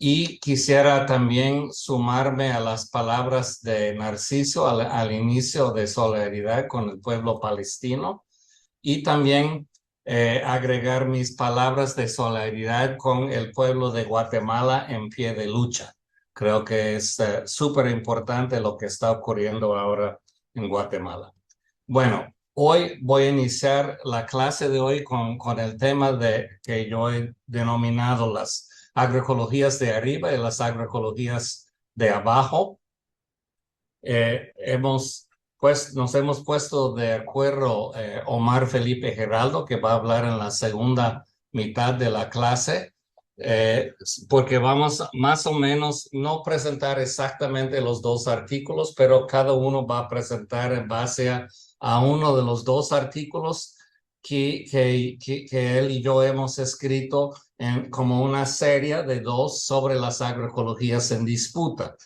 Y quisiera también sumarme a las palabras de Narciso al inicio de solidaridad con el pueblo palestino y también agregar mis palabras de solidaridad con el pueblo de Guatemala en pie de lucha. Creo que es súper importante lo que está ocurriendo ahora en Guatemala. Bueno, hoy voy a iniciar la clase de hoy con el tema que yo he denominado las agroecologías de arriba y las agroecologías de abajo. Nos hemos puesto de acuerdo Omar Felipe Geraldo, que va a hablar en la segunda mitad de la clase, porque vamos más o menos no presentar exactamente los dos artículos, pero cada uno va a presentar en base a uno de los dos artículos que él y yo hemos escrito como una serie de dos sobre las agroecologías en disputa.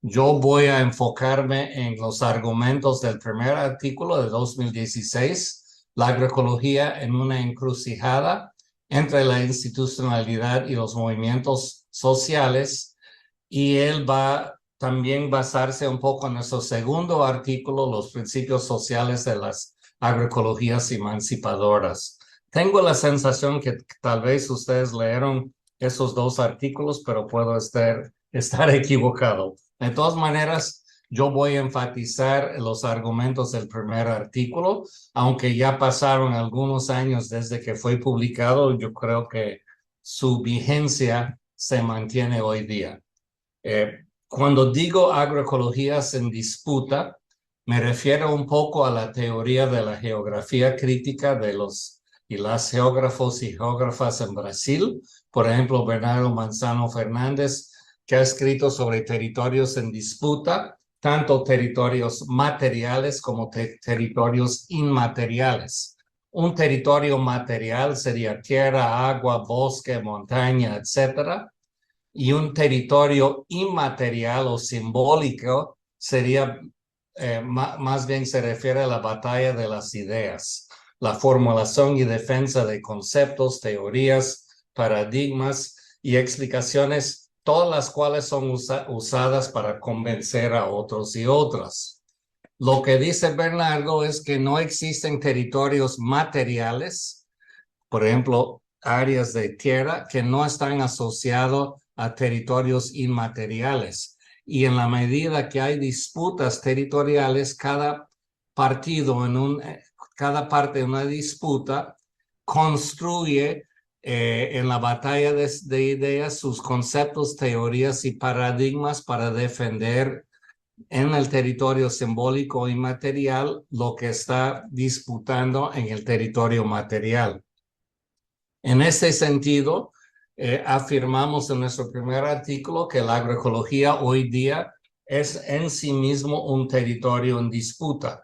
Yo voy a enfocarme en los argumentos del primer artículo de 2016, la agroecología en una encrucijada entre la institucionalidad y los movimientos sociales, y él va también basarse un poco en nuestro segundo artículo, los principios sociales de las agroecologías emancipadoras. Tengo la sensación que tal vez ustedes leyeron esos dos artículos, pero puedo estar equivocado. De todas maneras, yo voy a enfatizar los argumentos del primer artículo, aunque ya pasaron algunos años desde que fue publicado, yo creo que su vigencia se mantiene hoy día. Cuando digo agroecologías en disputa, me refiero un poco a la teoría de la geografía crítica de los y las geógrafos y geógrafas en Brasil. Por ejemplo, Bernardo Manzano Fernández, que ha escrito sobre territorios en disputa, tanto territorios materiales como territorios inmateriales. Un territorio material sería tierra, agua, bosque, montaña, etcétera. Y un territorio inmaterial o simbólico sería, más bien se refiere a la batalla de las ideas, la formulación y defensa de conceptos, teorías, paradigmas y explicaciones, todas las cuales son usadas para convencer a otros y otras. Lo que dice Bernardo es que no existen territorios materiales, por ejemplo, áreas de tierra que no están asociados a territorios inmateriales. Y en la medida que hay disputas territoriales, cada cada parte de una disputa construye en la batalla de ideas sus conceptos, teorías y paradigmas para defender en el territorio simbólico y material lo que está disputando en el territorio material. En ese sentido, afirmamos en nuestro primer artículo que la agroecología hoy día es en sí mismo un territorio en disputa.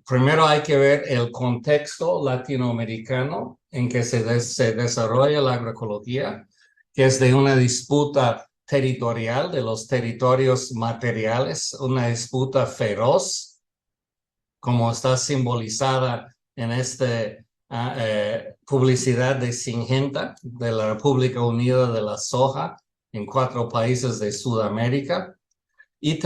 Primero hay que ver el contexto latinoamericano en que se desarrolla la agroecología, que es de una disputa territorial de los territorios materiales, una disputa feroz, como está simbolizada en publicidad de Syngenta de la República Unida de la Soja en 4 países de Sudamérica. Y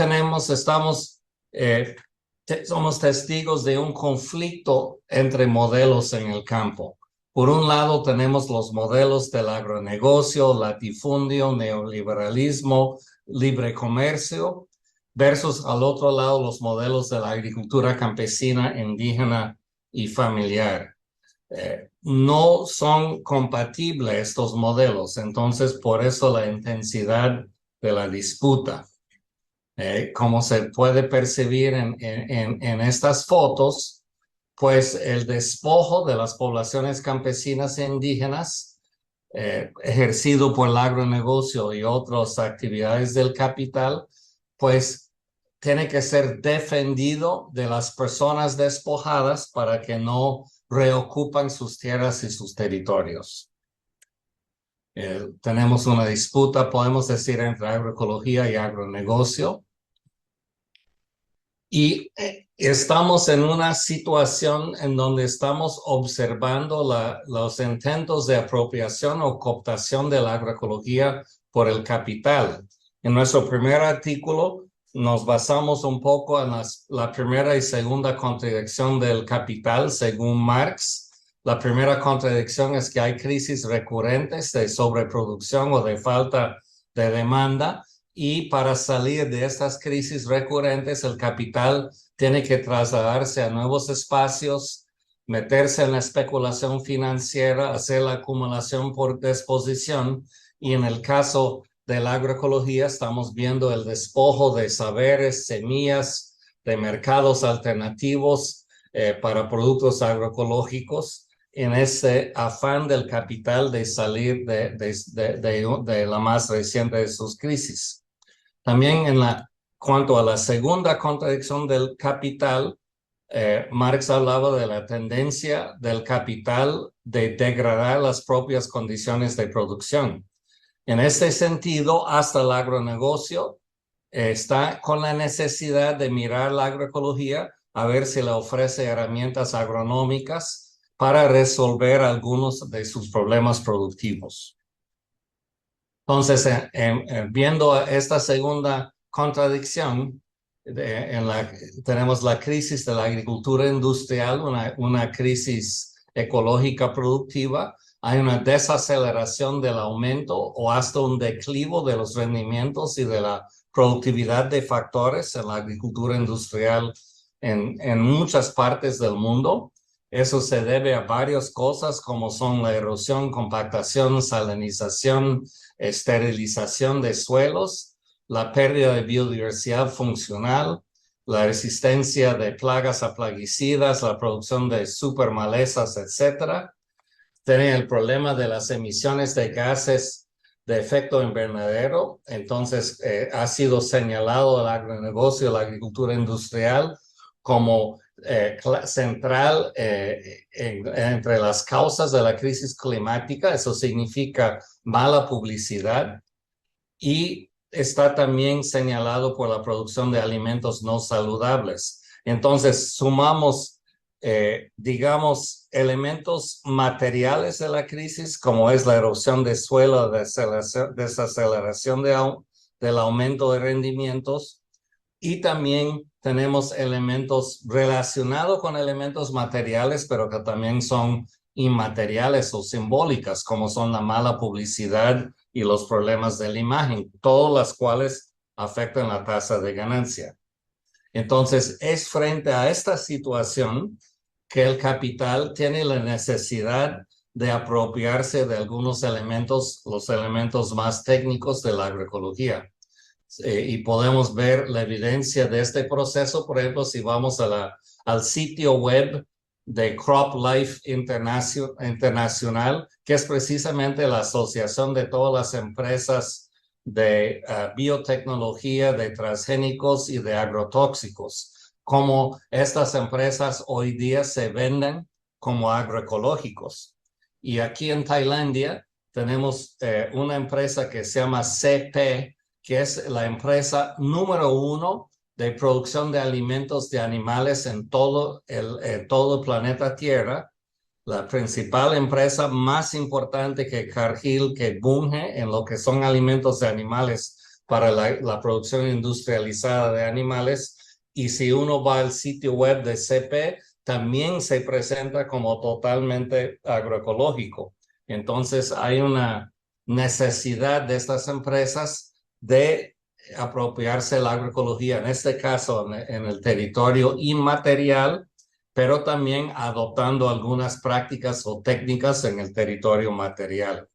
somos testigos de un conflicto entre modelos en el campo. Por un lado tenemos los modelos del agronegocio, latifundio, neoliberalismo, libre comercio, versus al otro lado los modelos de la agricultura campesina, indígena y familiar. No son compatibles estos modelos, entonces por eso la intensidad de la disputa. Como se puede percibir en estas fotos, pues el despojo de las poblaciones campesinas e indígenas ejercido por el agronegocio y otras actividades del capital, pues tiene que ser defendido de las personas despojadas para que no reocupan sus tierras y sus territorios. Tenemos una disputa, podemos decir, entre agroecología y agronegocio. Y estamos en una situación en donde estamos observando los intentos de apropiación o cooptación de la agroecología por el capital. En nuestro primer artículo nos basamos un poco en la primera y segunda contradicción del capital, según Marx. La primera contradicción es que hay crisis recurrentes de sobreproducción o de falta de demanda. Y para salir de estas crisis recurrentes, el capital tiene que trasladarse a nuevos espacios, meterse en la especulación financiera, hacer la acumulación por disposición. Y en el caso de la agroecología, estamos viendo el despojo de saberes, semillas, de mercados alternativos para productos agroecológicos, en ese afán del capital de salir de la más reciente de sus crisis. También cuanto a la segunda contradicción del capital, Marx hablaba de la tendencia del capital de degradar las propias condiciones de producción. En este sentido, hasta el agronegocio está con la necesidad de mirar la agroecología a ver si le ofrece herramientas agronómicas para resolver algunos de sus problemas productivos. Entonces, viendo esta segunda contradicción, tenemos la crisis de la agricultura industrial, una crisis ecológica productiva, hay una desaceleración del aumento o hasta un declive de los rendimientos y de la productividad de factores en la agricultura industrial en muchas partes del mundo. Eso se debe a varias cosas como son la erosión, compactación, salinización, esterilización de suelos, la pérdida de biodiversidad funcional, la resistencia de plagas a plaguicidas, la producción de supermalezas, etc. Tiene el problema de las emisiones de gases de efecto invernadero. Entonces, ha sido señalado el agronegocio, la agricultura industrial como central entre las causas de la crisis climática. Eso significa mala publicidad, y está también señalado por la producción de alimentos no saludables. Entonces, sumamos, digamos, elementos materiales de la crisis, como es la erosión de suelo, desaceleración del aumento de rendimientos, y también tenemos elementos relacionados con elementos materiales, pero que también son inmateriales o simbólicas, como son la mala publicidad y los problemas de la imagen, todas las cuales afectan la tasa de ganancia. Entonces, es frente a esta situación que el capital tiene la necesidad de apropiarse de algunos elementos, los elementos más técnicos de la agroecología. Y podemos ver la evidencia de este proceso, por ejemplo, si vamos al sitio web de CropLife Internacional, que es precisamente la asociación de todas las empresas de biotecnología, de transgénicos y de agrotóxicos, como estas empresas hoy día se venden como agroecológicos. Y aquí en Tailandia tenemos una empresa que se llama CP, que es la empresa número 1 de producción de alimentos de animales en todo el planeta Tierra, la principal empresa más importante que Cargill, que Bunge, en lo que son alimentos de animales para la producción industrializada de animales. Y si uno va al sitio web de CP, también se presenta como totalmente agroecológico. Entonces hay una necesidad de estas empresas de apropiarse de la agroecología, en este caso en el territorio inmaterial, pero también adoptando algunas prácticas o técnicas en el territorio material.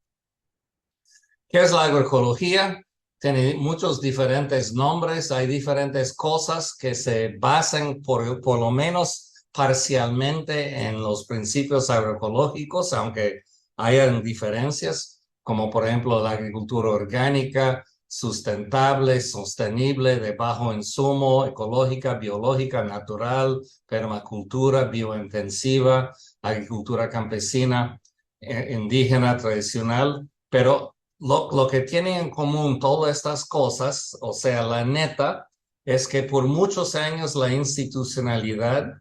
¿Qué es la agroecología? Tiene muchos diferentes nombres, hay diferentes cosas que se basan por lo menos parcialmente en los principios agroecológicos, aunque hayan diferencias, como por ejemplo la agricultura orgánica, sustentable, sostenible, de bajo insumo, ecológica, biológica, natural, permacultura, biointensiva, agricultura campesina, indígena, tradicional, pero lo que tienen en común todas estas cosas, o sea, la neta, es que por muchos años la institucionalidad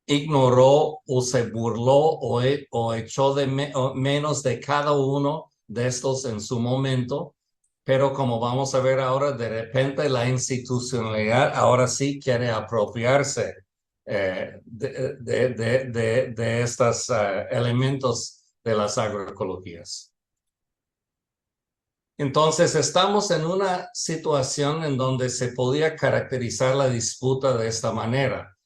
ignoró o se burló o echó o menos de cada uno de estos en su momento, pero como vamos a ver ahora, de repente la institucionalidad ahora sí quiere apropiarse de estos elementos de las agroecologías. Entonces, estamos en una situación en donde se podía caracterizar la disputa de esta manera.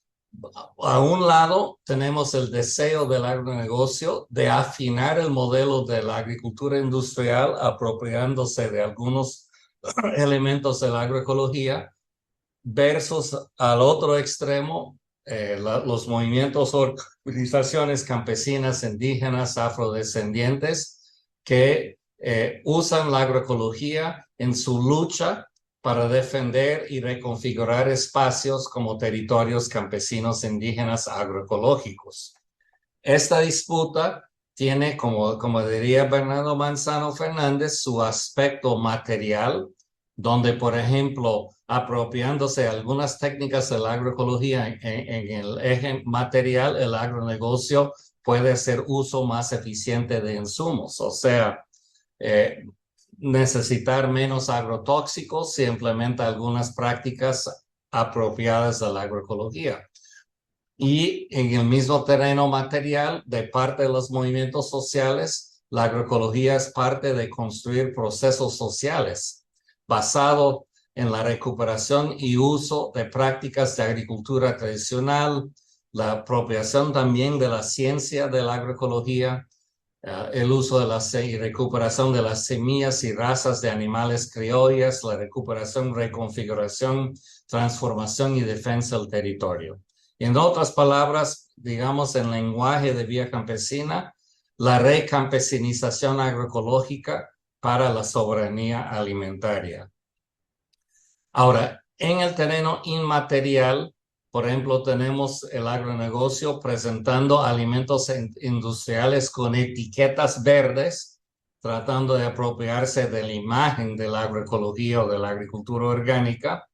A un lado tenemos el deseo del agronegocio de afinar el modelo de la agricultura industrial, apropiándose de algunos elementos de la agroecología, versus al otro extremo, los movimientos, organizaciones campesinas, indígenas, afrodescendientes, que usan la agroecología en su lucha para defender y reconfigurar espacios como territorios campesinos indígenas agroecológicos. Esta disputa tiene, como diría Bernardo Manzano Fernández, su aspecto material, donde, por ejemplo, apropiándose algunas técnicas de la agroecología en el eje material, el agronegocio puede hacer uso más eficiente de insumos, o sea, necesitar menos agrotóxicos si implementa algunas prácticas apropiadas de la agroecología. Y en el mismo terreno material, de parte de los movimientos sociales, la agroecología es parte de construir procesos sociales basado en la recuperación y uso de prácticas de agricultura tradicional, la apropiación también de la ciencia de la agroecología, el uso de la y recuperación de las semillas y razas de animales criollas, la recuperación, reconfiguración, transformación y defensa del territorio. En otras palabras, digamos en lenguaje de vía campesina, la recampesinización agroecológica para la soberanía alimentaria. Ahora, en el terreno inmaterial, por ejemplo, tenemos el agronegocio presentando alimentos industriales con etiquetas verdes, tratando de apropiarse de la imagen de la agroecología o de la agricultura orgánica.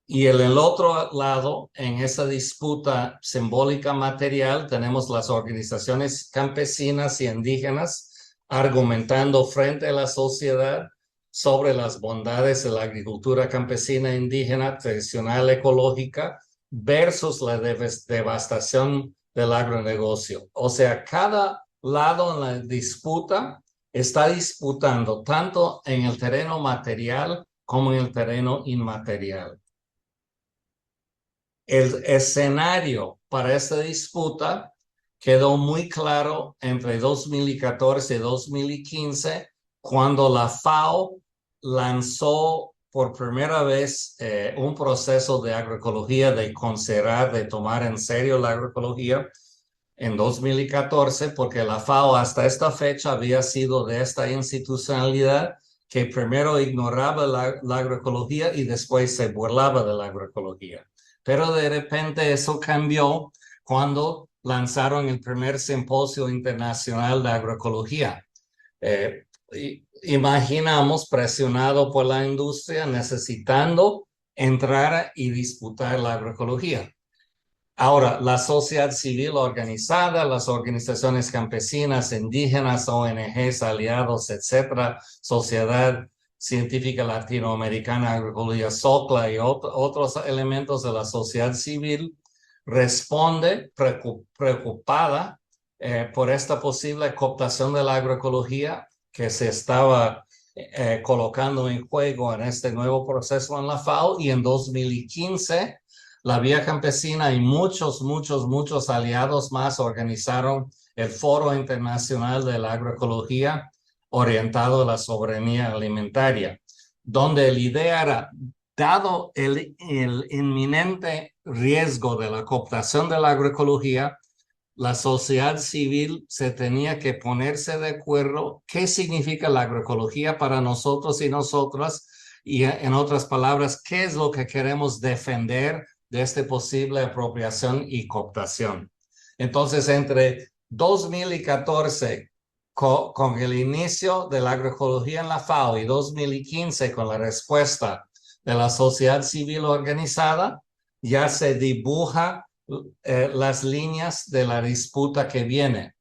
Y en el otro lado, en esa disputa simbólica material, tenemos las organizaciones campesinas y indígenas argumentando frente a la sociedad sobre las bondades de la agricultura campesina indígena tradicional ecológica versus la devastación del agronegocio. O sea, cada lado en la disputa está disputando tanto en el terreno material como en el terreno inmaterial. El escenario para esta disputa quedó muy claro entre 2014 y 2015, cuando la FAO lanzó por primera vez un proceso de agroecología, de considerar, de tomar en serio la agroecología en 2014, porque la FAO hasta esta fecha había sido de esta institucionalidad que primero ignoraba la agroecología y después se burlaba de la agroecología. Pero de repente eso cambió cuando lanzaron el primer simposio internacional de agroecología. Imaginamos presionado por la industria necesitando entrar y disputar la agroecología. Ahora, la sociedad civil organizada, las organizaciones campesinas, indígenas, ONGs, aliados, etcétera, Sociedad Científica Latinoamericana, Agroecología, SOCLA y otros elementos de la sociedad civil, responde preocupada por esta posible cooptación de la agroecología que se estaba colocando en juego en este nuevo proceso en la FAO, y en 2015 la Vía Campesina y muchos aliados más organizaron el Foro Internacional de la Agroecología orientado a la soberanía alimentaria, donde la idea era, dado el inminente riesgo de la cooptación de la agroecología, la sociedad civil se tenía que ponerse de acuerdo qué significa la agroecología para nosotros y nosotras, y en otras palabras, qué es lo que queremos defender de esta posible apropiación y cooptación. Entonces, entre 2014, con el inicio de la agroecología en la FAO, y 2015, con la respuesta de la sociedad civil organizada, ya se dibuja las líneas de la disputa que viene.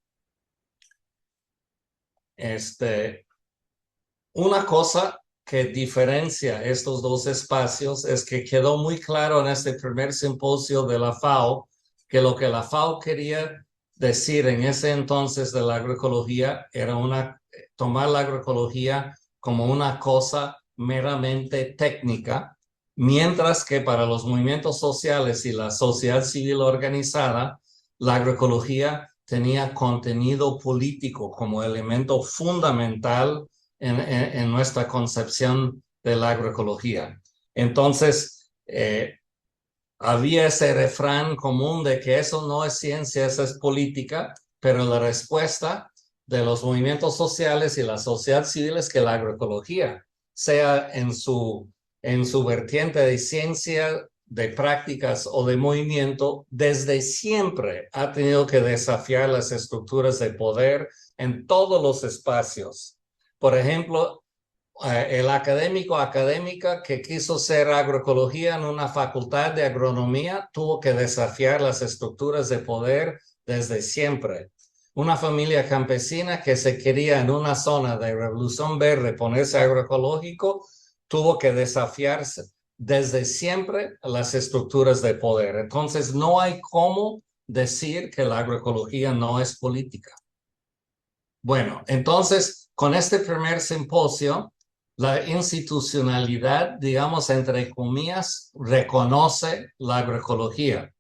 Una cosa que diferencia estos dos espacios es que quedó muy claro en este primer simposio de la FAO que lo que la FAO quería decir en ese entonces de la agroecología era tomar la agroecología como una cosa meramente técnica, mientras que para los movimientos sociales y la sociedad civil organizada, la agroecología tenía contenido político como elemento fundamental en nuestra concepción de la agroecología. Entonces, había ese refrán común de que eso no es ciencia, eso es política, pero la respuesta de los movimientos sociales y la sociedad civil es que la agroecología, sea en su vertiente de ciencia, de prácticas o de movimiento, desde siempre ha tenido que desafiar las estructuras de poder en todos los espacios. Por ejemplo, el académica que quiso hacer agroecología en una facultad de agronomía tuvo que desafiar las estructuras de poder desde siempre. Una familia campesina que se quería en una zona de revolución verde ponerse agroecológico tuvo que desafiarse desde siempre las estructuras de poder. Entonces no hay cómo decir que la agroecología no es política. Bueno, entonces con este primer simposio, la institucionalidad, digamos, entre comillas, reconoce la agroecología,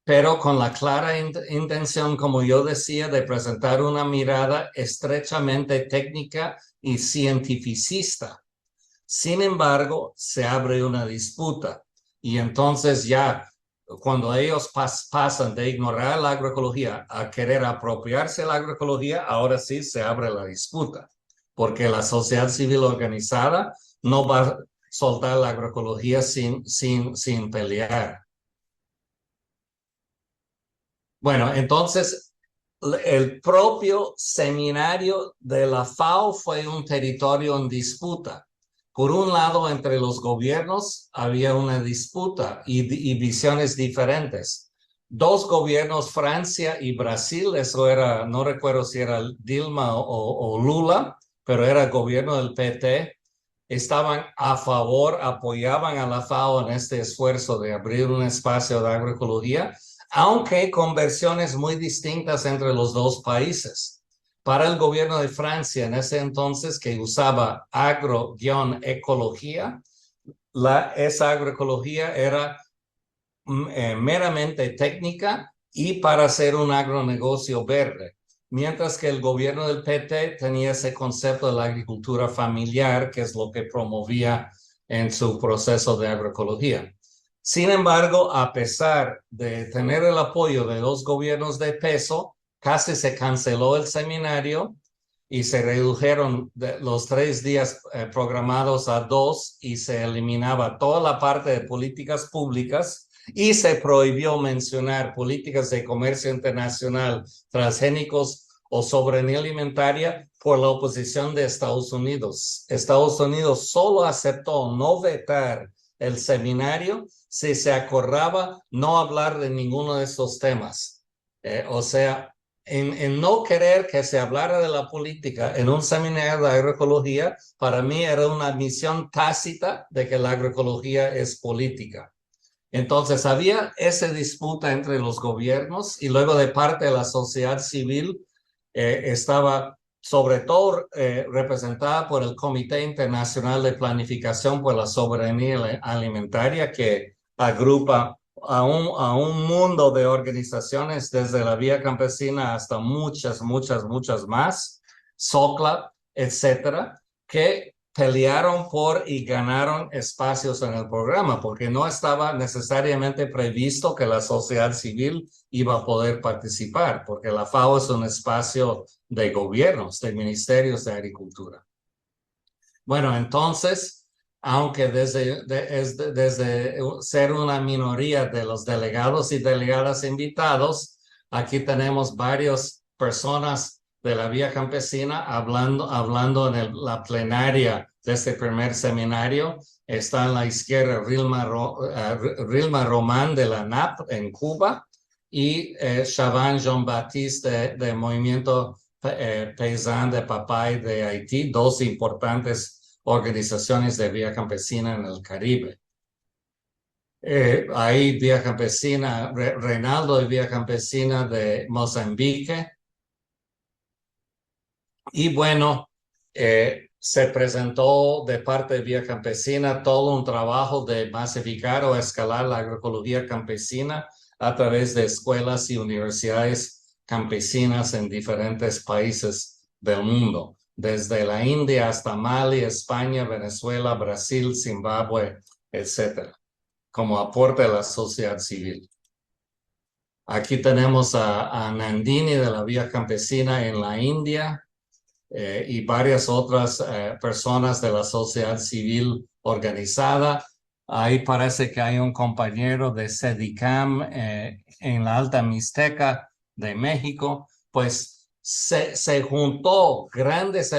pero con la clara intención, como yo decía, de presentar una mirada estrechamente técnica y cientificista. Sin embargo, se abre una disputa y entonces ya cuando ellos pasan de ignorar la agroecología a querer apropiarse de la agroecología, ahora sí se abre la disputa, porque la sociedad civil organizada no va a soltar la agroecología sin pelear. Bueno, entonces el propio seminario de la FAO fue un territorio en disputa. Por un lado, entre los gobiernos había una disputa y visiones diferentes. Dos gobiernos, Francia y Brasil, eso era, no recuerdo si era Dilma o Lula, pero era el gobierno del PT, estaban a favor, apoyaban a la FAO en este esfuerzo de abrir un espacio de agroecología, aunque con versiones muy distintas entre los dos países. Para el gobierno de Francia en ese entonces, que usaba agro-ecología, esa agroecología era meramente técnica y para hacer un agronegocio verde, mientras que el gobierno del PT tenía ese concepto de la agricultura familiar, que es lo que promovía en su proceso de agroecología. Sin embargo, a pesar de tener el apoyo de dos gobiernos de peso, casi se canceló el seminario y se redujeron los 3 días programados a 2 y se eliminaba toda la parte de políticas públicas y se prohibió mencionar políticas de comercio internacional, transgénicos o soberanía alimentaria por la oposición de Estados Unidos. Estados Unidos solo aceptó no vetar el seminario si se acordaba no hablar de ninguno de esos temas. O sea, en no querer que se hablara de la política en un seminario de agroecología, para mí era una admisión tácita de que la agroecología es política. Entonces había esa disputa entre los gobiernos y luego de parte de la sociedad civil estaba sobre todo representada por el Comité Internacional de Planificación por la Soberanía Alimentaria, que agrupa a un mundo de organizaciones desde la Vía Campesina hasta muchas más, SOCLA, etcétera, que pelearon por y ganaron espacios en el programa, porque no estaba necesariamente previsto que la sociedad civil iba a poder participar, porque la FAO es un espacio de gobiernos, de ministerios de agricultura. Bueno, entonces, aunque desde ser una minoría de los delegados y delegadas invitados, aquí tenemos varias personas de la Vía Campesina hablando en la plenaria de este primer seminario. Está en la izquierda Rilma Román de la NAP en Cuba y Chavan Jean-Baptiste de Movimiento Paysan de Papay de Haití, dos importantes organizaciones de vía campesina en el Caribe. Hay Vía Campesina, Reinaldo de Vía Campesina de Mozambique. Y bueno, se presentó de parte de Vía Campesina todo un trabajo de masificar o escalar la agroecología campesina a través de escuelas y universidades campesinas en diferentes países del mundo, desde la India hasta Mali, España, Venezuela, Brasil, Zimbabue, etcétera, como aporte a la sociedad civil. Aquí tenemos a Nandini de la Vía Campesina en la India y varias otras personas de la sociedad civil organizada. Ahí parece que hay un compañero de SEDICAM en la Alta Mixteca de México. Pues se juntó grandes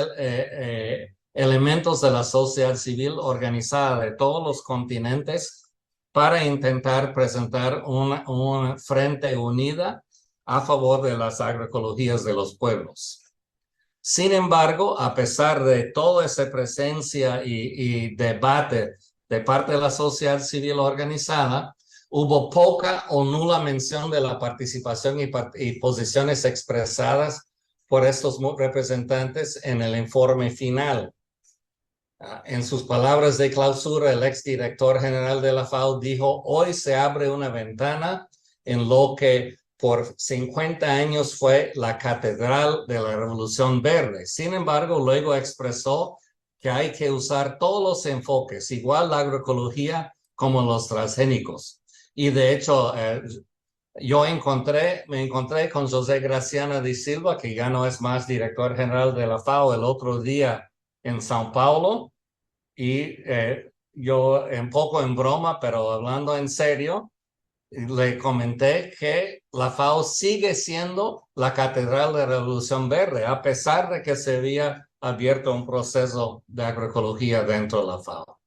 elementos de la sociedad civil organizada de todos los continentes para intentar presentar una frente unida a favor de las agroecologías de los pueblos. Sin embargo, a pesar de toda esa presencia y debate de parte de la sociedad civil organizada, hubo poca o nula mención de la participación y posiciones expresadas por estos representantes en el informe final. En sus palabras de clausura, el exdirector general de la FAO dijo: hoy se abre una ventana en lo que por 50 años fue la catedral de la Revolución Verde. Sin embargo, luego expresó que hay que usar todos los enfoques, igual la agroecología como los transgénicos. Y de hecho, me encontré con José Graciano de Silva, que ya no es más director general de la FAO, el otro día en São Paulo, y yo un poco en broma, pero hablando en serio, le comenté que la FAO sigue siendo la catedral de la Revolución Verde, a pesar de que se había abierto un proceso de agroecología dentro de la FAO.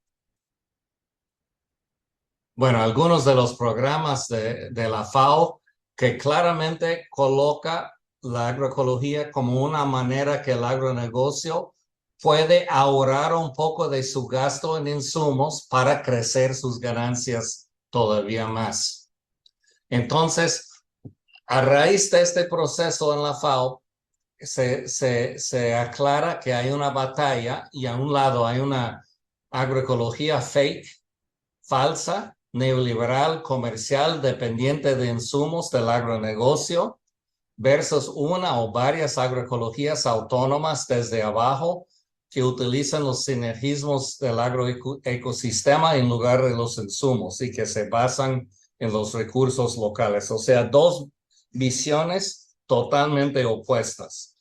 Bueno, algunos de los programas de la FAO que claramente coloca la agroecología como una manera que el agronegocio puede ahorrar un poco de su gasto en insumos para crecer sus ganancias todavía más. Entonces, a raíz de este proceso en la FAO, se aclara que hay una batalla y a un lado hay una agroecología fake, falsa, neoliberal, comercial, dependiente de insumos del agronegocio, versus una o varias agroecologías autónomas desde abajo que utilizan los sinergismos del agroecosistema en lugar de los insumos y que se basan en los recursos locales. O sea, dos visiones totalmente opuestas.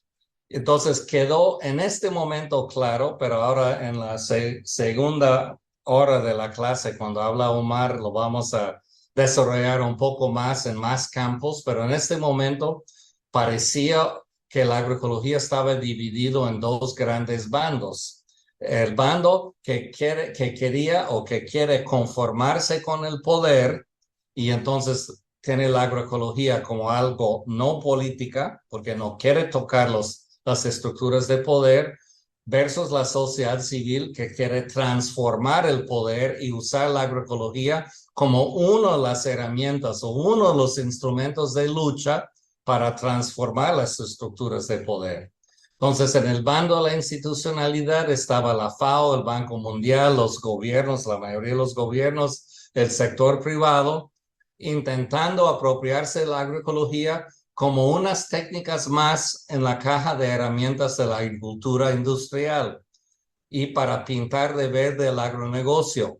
Entonces quedó en este momento claro, pero ahora en la segunda hora de la clase, cuando habla Omar, lo vamos a desarrollar un poco más en más campos, pero en este momento parecía que la agroecología estaba dividido en dos grandes bandos. El bando que quería o que quiere conformarse con el poder y entonces tiene la agroecología como algo no política, porque no quiere tocar las estructuras de poder, versus la sociedad civil que quiere transformar el poder y usar la agroecología como una de las herramientas o uno de los instrumentos de lucha para transformar las estructuras de poder. Entonces, en el bando de la institucionalidad estaba la FAO, el Banco Mundial, los gobiernos, la mayoría de los gobiernos, el sector privado, intentando apropiarse de la agroecología como unas técnicas más en la caja de herramientas de la agricultura industrial y para pintar de verde el agronegocio,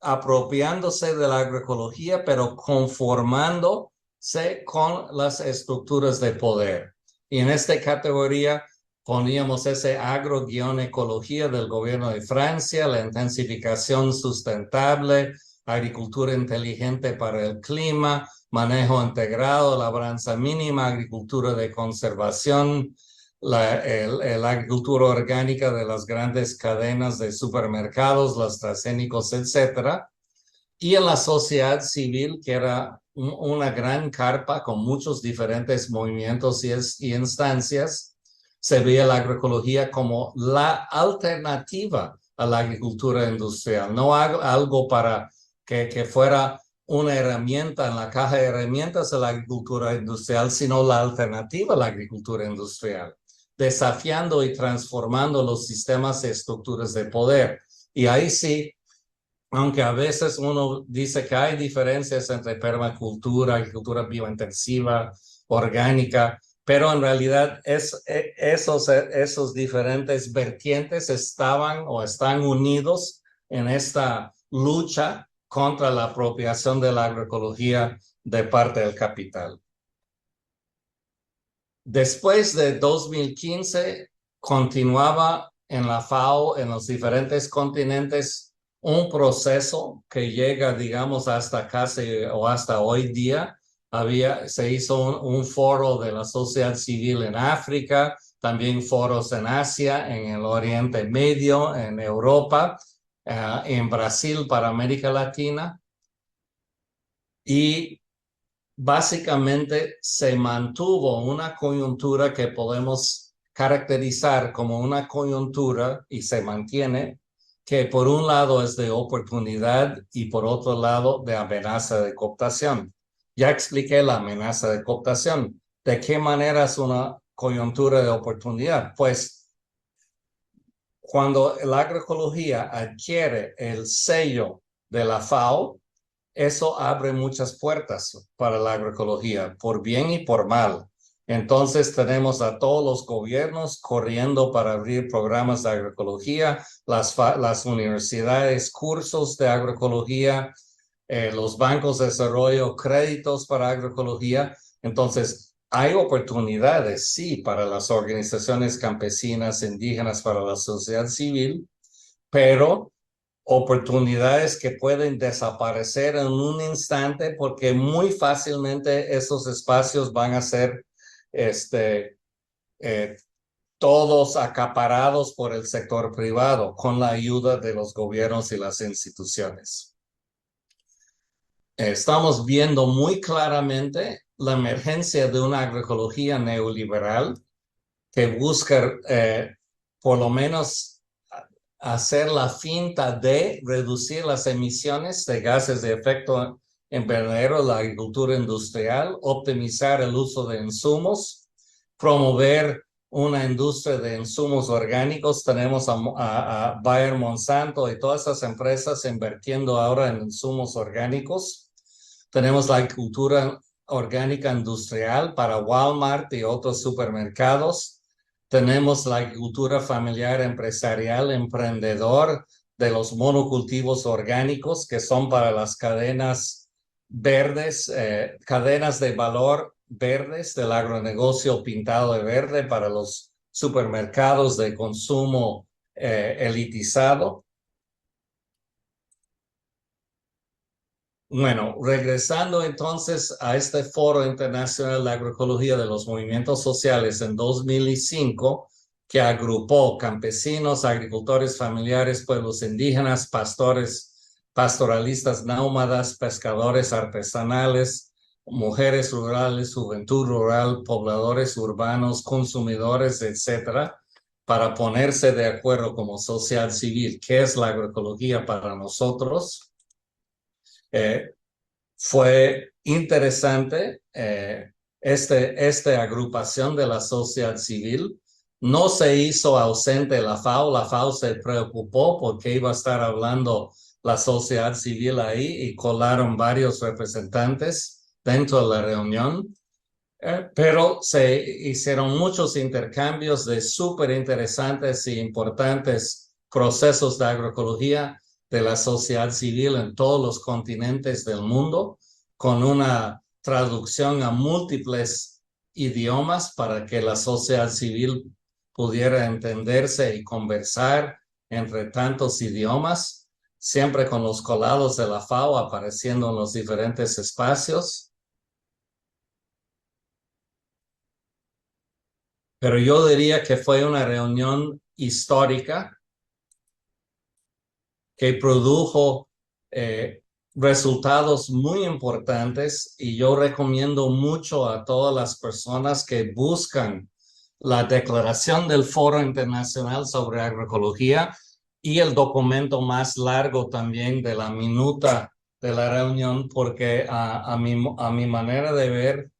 apropiándose de la agroecología, pero conformándose con las estructuras de poder. Y en esta categoría poníamos ese agro-ecología del gobierno de Francia, la intensificación sustentable, agricultura inteligente para el clima, manejo integrado, labranza mínima, agricultura de conservación, la agricultura orgánica de las grandes cadenas de supermercados, los transgénicos, etcétera. Y en la sociedad civil, que era una gran carpa con muchos diferentes movimientos y instancias, se veía la agroecología como la alternativa a la agricultura industrial, no algo para que fuera una herramienta en la caja de herramientas de la agricultura industrial, sino la alternativa a la agricultura industrial, desafiando y transformando los sistemas y estructuras de poder. Y ahí sí, aunque a veces uno dice que hay diferencias entre permacultura, agricultura biointensiva, orgánica, pero en realidad esos diferentes vertientes estaban o están unidos en esta lucha contra la apropiación de la agroecología de parte del capital. Después de 2015, continuaba en la FAO, en los diferentes continentes, un proceso que llega, digamos, hasta casi o hasta hoy día. Se hizo un foro de la sociedad civil en África, también foros en Asia, en el Oriente Medio, en Europa, en Brasil para América Latina. Y básicamente se mantuvo una coyuntura que podemos caracterizar como una coyuntura y se mantiene, que por un lado es de oportunidad y por otro lado de amenaza de cooptación. Ya expliqué la amenaza de cooptación. ¿De qué manera es una coyuntura de oportunidad? Pues cuando la agroecología adquiere el sello de la FAO, eso abre muchas puertas para la agroecología, por bien y por mal. Entonces tenemos a todos los gobiernos corriendo para abrir programas de agroecología, las universidades, cursos de agroecología, los bancos de desarrollo, créditos para agroecología. Entonces, hay oportunidades, sí, para las organizaciones campesinas, indígenas, para la sociedad civil, pero oportunidades que pueden desaparecer en un instante porque muy fácilmente esos espacios van a ser eh, todos acaparados por el sector privado con la ayuda de los gobiernos y las instituciones. Estamos viendo muy claramente la emergencia de una agroecología neoliberal que busca por lo menos hacer la finta de reducir las emisiones de gases de efecto invernadero de la agricultura industrial, optimizar el uso de insumos, promover una industria de insumos orgánicos. Tenemos a Bayer Monsanto y todas esas empresas invirtiendo ahora en insumos orgánicos. Tenemos la agricultura orgánica industrial para Walmart y otros supermercados. Tenemos la agricultura familiar empresarial, emprendedor de los monocultivos orgánicos que son para las cadenas verdes, cadenas de valor verdes del agronegocio pintado de verde para los supermercados de consumo elitizado. Bueno, regresando entonces a este Foro Internacional de Agroecología de los Movimientos Sociales en 2005, que agrupó campesinos, agricultores familiares, pueblos indígenas, pastores, pastoralistas nómadas, pescadores artesanales, mujeres rurales, juventud rural, pobladores urbanos, consumidores, etcétera, para ponerse de acuerdo como sociedad civil, qué es la agroecología para nosotros. Fue interesante esta agrupación de la sociedad civil. No se hizo ausente la FAO se preocupó porque iba a estar hablando la sociedad civil ahí y colaron varios representantes dentro de la reunión. Pero se hicieron muchos intercambios de súper interesantes y importantes procesos de agroecología de la sociedad civil en todos los continentes del mundo, con una traducción a múltiples idiomas para que la sociedad civil pudiera entenderse y conversar entre tantos idiomas, siempre con los colados de la FAO apareciendo en los diferentes espacios. pero yo diría que fue una reunión histórica que produjo resultados muy importantes, y yo recomiendo mucho a todas las personas que buscan la declaración del Foro Internacional sobre Agroecología y el documento más largo también de la minuta de la reunión, porque a mi manera de ver,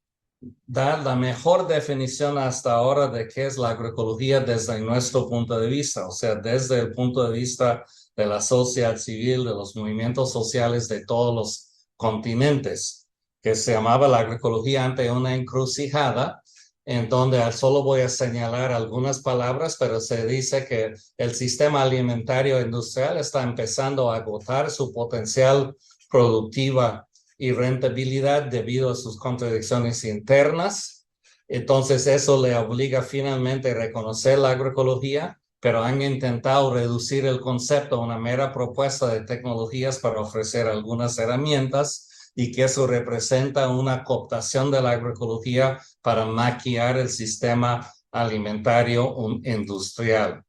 da la mejor definición hasta ahora de qué es la agroecología desde nuestro punto de vista, o sea, desde el punto de vista de la sociedad civil, de los movimientos sociales de todos los continentes, que se llamaba la agroecología ante una encrucijada, en donde solo voy a señalar algunas palabras, pero se dice que el sistema alimentario industrial está empezando a agotar su potencial productiva y rentabilidad debido a sus contradicciones internas. Entonces eso le obliga finalmente a reconocer la agroecología, pero han intentado reducir el concepto a una mera propuesta de tecnologías para ofrecer algunas herramientas, y que eso representa una cooptación de la agroecología para maquillar el sistema alimentario industrial.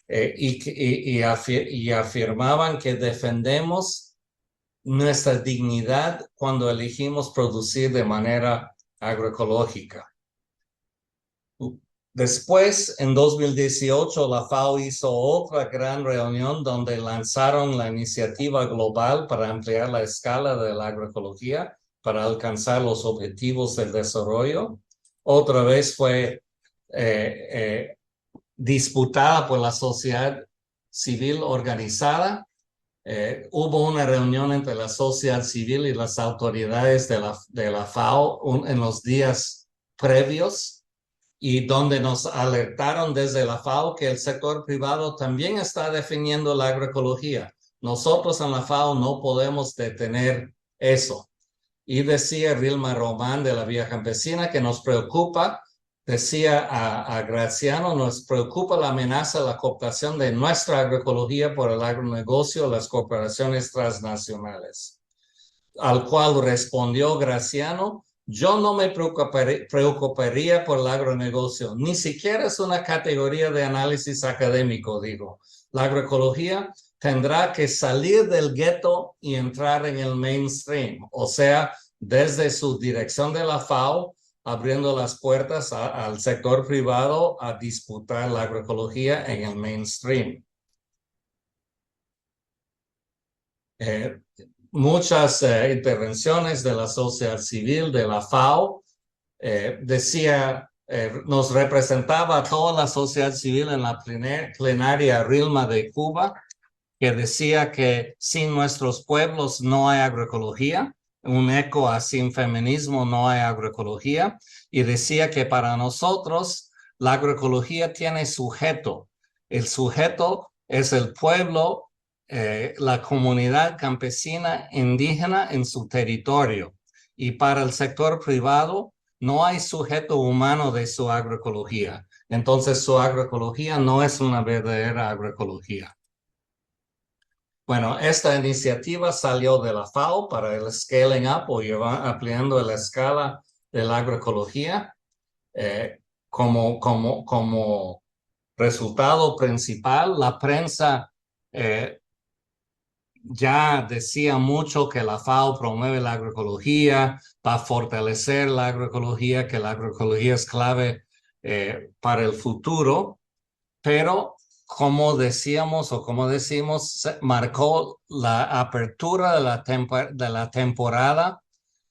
Y afirmaban que defendemos nuestra dignidad cuando elegimos producir de manera agroecológica. Después, en 2018, la FAO hizo otra gran reunión donde lanzaron la iniciativa global para ampliar la escala de la agroecología para alcanzar los objetivos del desarrollo. Otra vez fue disputada por la sociedad civil organizada. Hubo una reunión entre la sociedad civil y las autoridades de la FAO en los días previos, y donde nos alertaron desde la FAO que el sector privado también está definiendo la agroecología. Nosotros en la FAO no podemos detener eso. Y decía Rilma Román de la Vía Campesina que nos preocupa, decía a Graziano, nos preocupa la amenaza de la cooptación de nuestra agroecología por el agronegocio, las corporaciones transnacionales. Al cual respondió Graziano: yo no me preocuparía por el agronegocio, ni siquiera es una categoría de análisis académico, digo. La agroecología tendrá que salir del gueto y entrar en el mainstream, o sea, desde su dirección de la FAO, abriendo las puertas al sector privado a disputar la agroecología en el mainstream. Muchas intervenciones de la sociedad civil, de la FAO, nos representaba a toda la sociedad civil en la plenaria Rilma de Cuba, que decía que sin nuestros pueblos no hay agroecología, un eco a sin feminismo no hay agroecología, y decía que para nosotros la agroecología tiene sujeto. El sujeto es el pueblo, la comunidad campesina indígena en su territorio, y para el sector privado no hay sujeto humano de su agroecología. Entonces su agroecología no es una verdadera agroecología. Bueno, esta iniciativa salió de la FAO para el scaling up o ampliando la escala de la agroecología. Como resultado principal, la prensa ya decía mucho que la FAO promueve la agroecología para fortalecer la agroecología, que la agroecología es clave para el futuro, pero como decíamos o como decimos, marcó la apertura de la temporada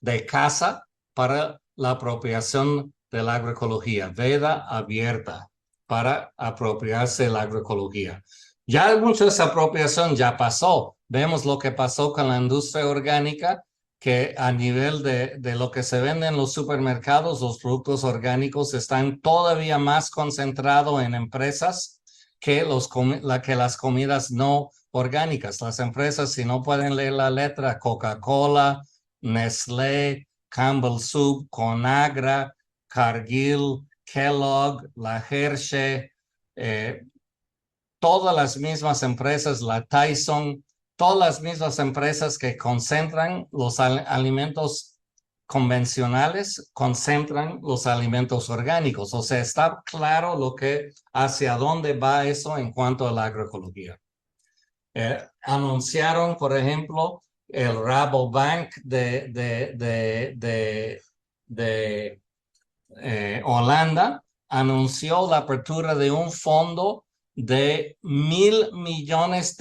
de caza para la apropiación de la agroecología, veda abierta para apropiarse de la agroecología. Ya mucha de esa apropiación ya pasó. Vemos lo que pasó con la industria orgánica, que a nivel de lo que se vende en los supermercados, los productos orgánicos están todavía más concentrados en empresas que las comidas no orgánicas. Las empresas, si no pueden leer la letra, Coca-Cola, Nestlé, Campbell Soup, Conagra, Cargill, Kellogg, la Hershey, todas las mismas empresas, la Tyson, todas las mismas empresas que concentran los alimentos convencionales concentran los alimentos orgánicos. O sea, está claro hacia dónde va eso en cuanto a la agroecología. Anunciaron, por ejemplo, el Rabobank de Holanda anunció la apertura de un fondo de $1.000 millones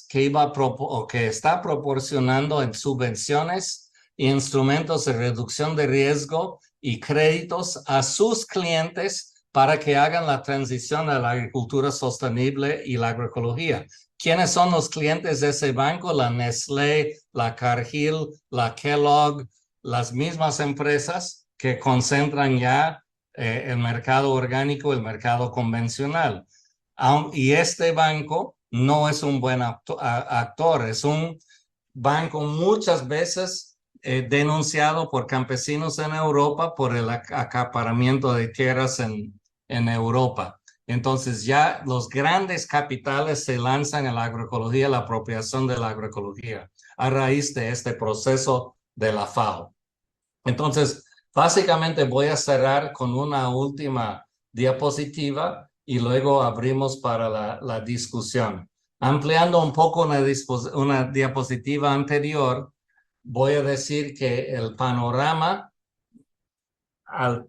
que está proporcionando en subvenciones e instrumentos de reducción de riesgo y créditos a sus clientes para que hagan la transición a la agricultura sostenible y la agroecología. ¿Quiénes son los clientes de ese banco? La Nestlé, la Cargill, la Kellogg, las mismas empresas que concentran ya el mercado orgánico, el mercado convencional. Y este banco no es un buen actor, es un banco muchas veces denunciado por campesinos en Europa por el acaparamiento de tierras en Europa. Entonces ya los grandes capitales se lanzan en la agroecología, la apropiación de la agroecología a raíz de este proceso de la FAO. Entonces, básicamente voy a cerrar con una última diapositiva y luego abrimos para la discusión. Ampliando un poco una diapositiva anterior, voy a decir que el panorama al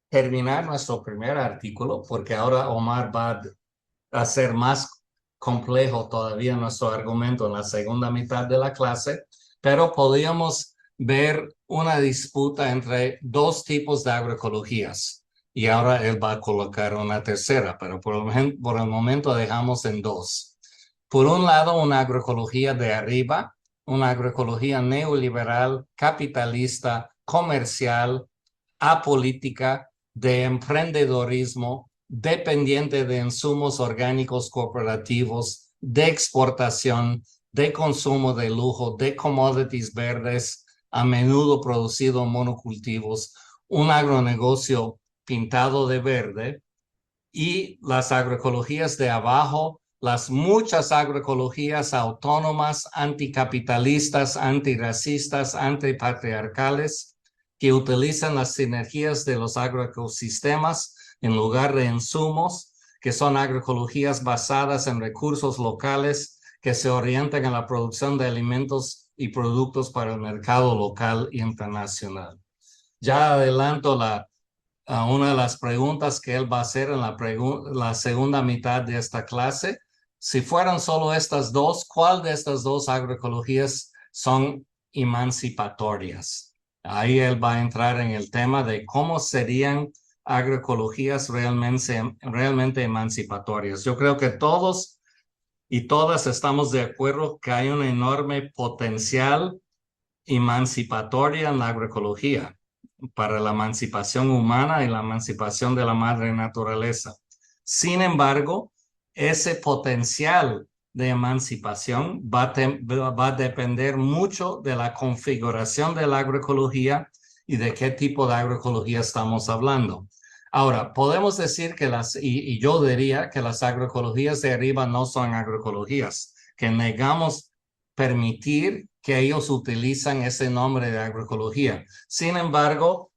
terminar nuestro primer artículo, porque ahora Omar va a hacer más complejo todavía nuestro argumento en la segunda mitad de la clase, pero podríamos ver una disputa entre dos tipos de agroecologías. Y ahora él va a colocar una tercera, pero por el momento dejamos en dos. Por un lado, una agroecología de arriba, una agroecología neoliberal, capitalista, comercial, apolítica, de emprendedorismo, dependiente de insumos orgánicos corporativos, de exportación, de consumo de lujo, de commodities verdes, a menudo producido en monocultivos, un agronegocio pintado de verde, y las agroecologías de abajo, las muchas agroecologías autónomas, anticapitalistas, antirracistas, antipatriarcales, que utilizan las sinergias de los agroecosistemas en lugar de insumos, que son agroecologías basadas en recursos locales que se orientan a la producción de alimentos y productos para el mercado local e internacional. Ya adelanto una de las preguntas que él va a hacer en la segunda mitad de esta clase. Si fueran solo estas dos, ¿cuál de estas dos agroecologías son emancipatorias? Ahí él va a entrar en el tema de cómo serían agroecologías realmente emancipatorias. Yo creo que todos y todas estamos de acuerdo que hay un enorme potencial emancipatoria en la agroecología para la emancipación humana y la emancipación de la madre naturaleza. Sin embargo, ese potencial de emancipación va a depender mucho de la configuración de la agroecología y de qué tipo de agroecología estamos hablando. Ahora, podemos decir que y yo diría que las agroecologías de arriba no son agroecologías, que negamos permitir que ellos utilizan ese nombre de agroecología. Sin embargo,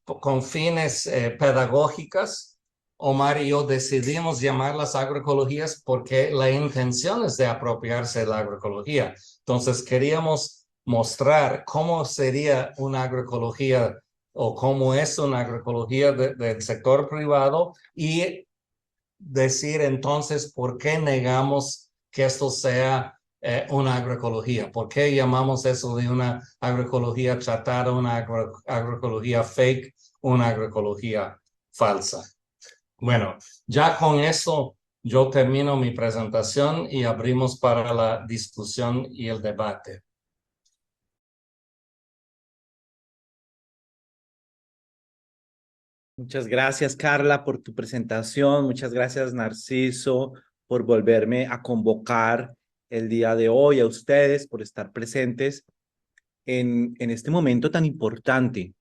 con fines pedagógicas, Omar y yo decidimos llamarlas agroecologías porque la intención es de apropiarse de la agroecología. Entonces, queríamos mostrar cómo sería una agroecología o cómo es una agroecología del sector privado y decir entonces por qué negamos que esto sea una agroecología. ¿Por qué llamamos eso de una agroecología chatarra, una agroecología fake, una agroecología falsa? Bueno, ya con eso yo termino mi presentación y abrimos para la discusión y el debate. Muchas gracias, Carla, por tu presentación. Muchas gracias, Narciso, por volverme a convocar el día de hoy, a ustedes por estar presentes en este momento tan importante,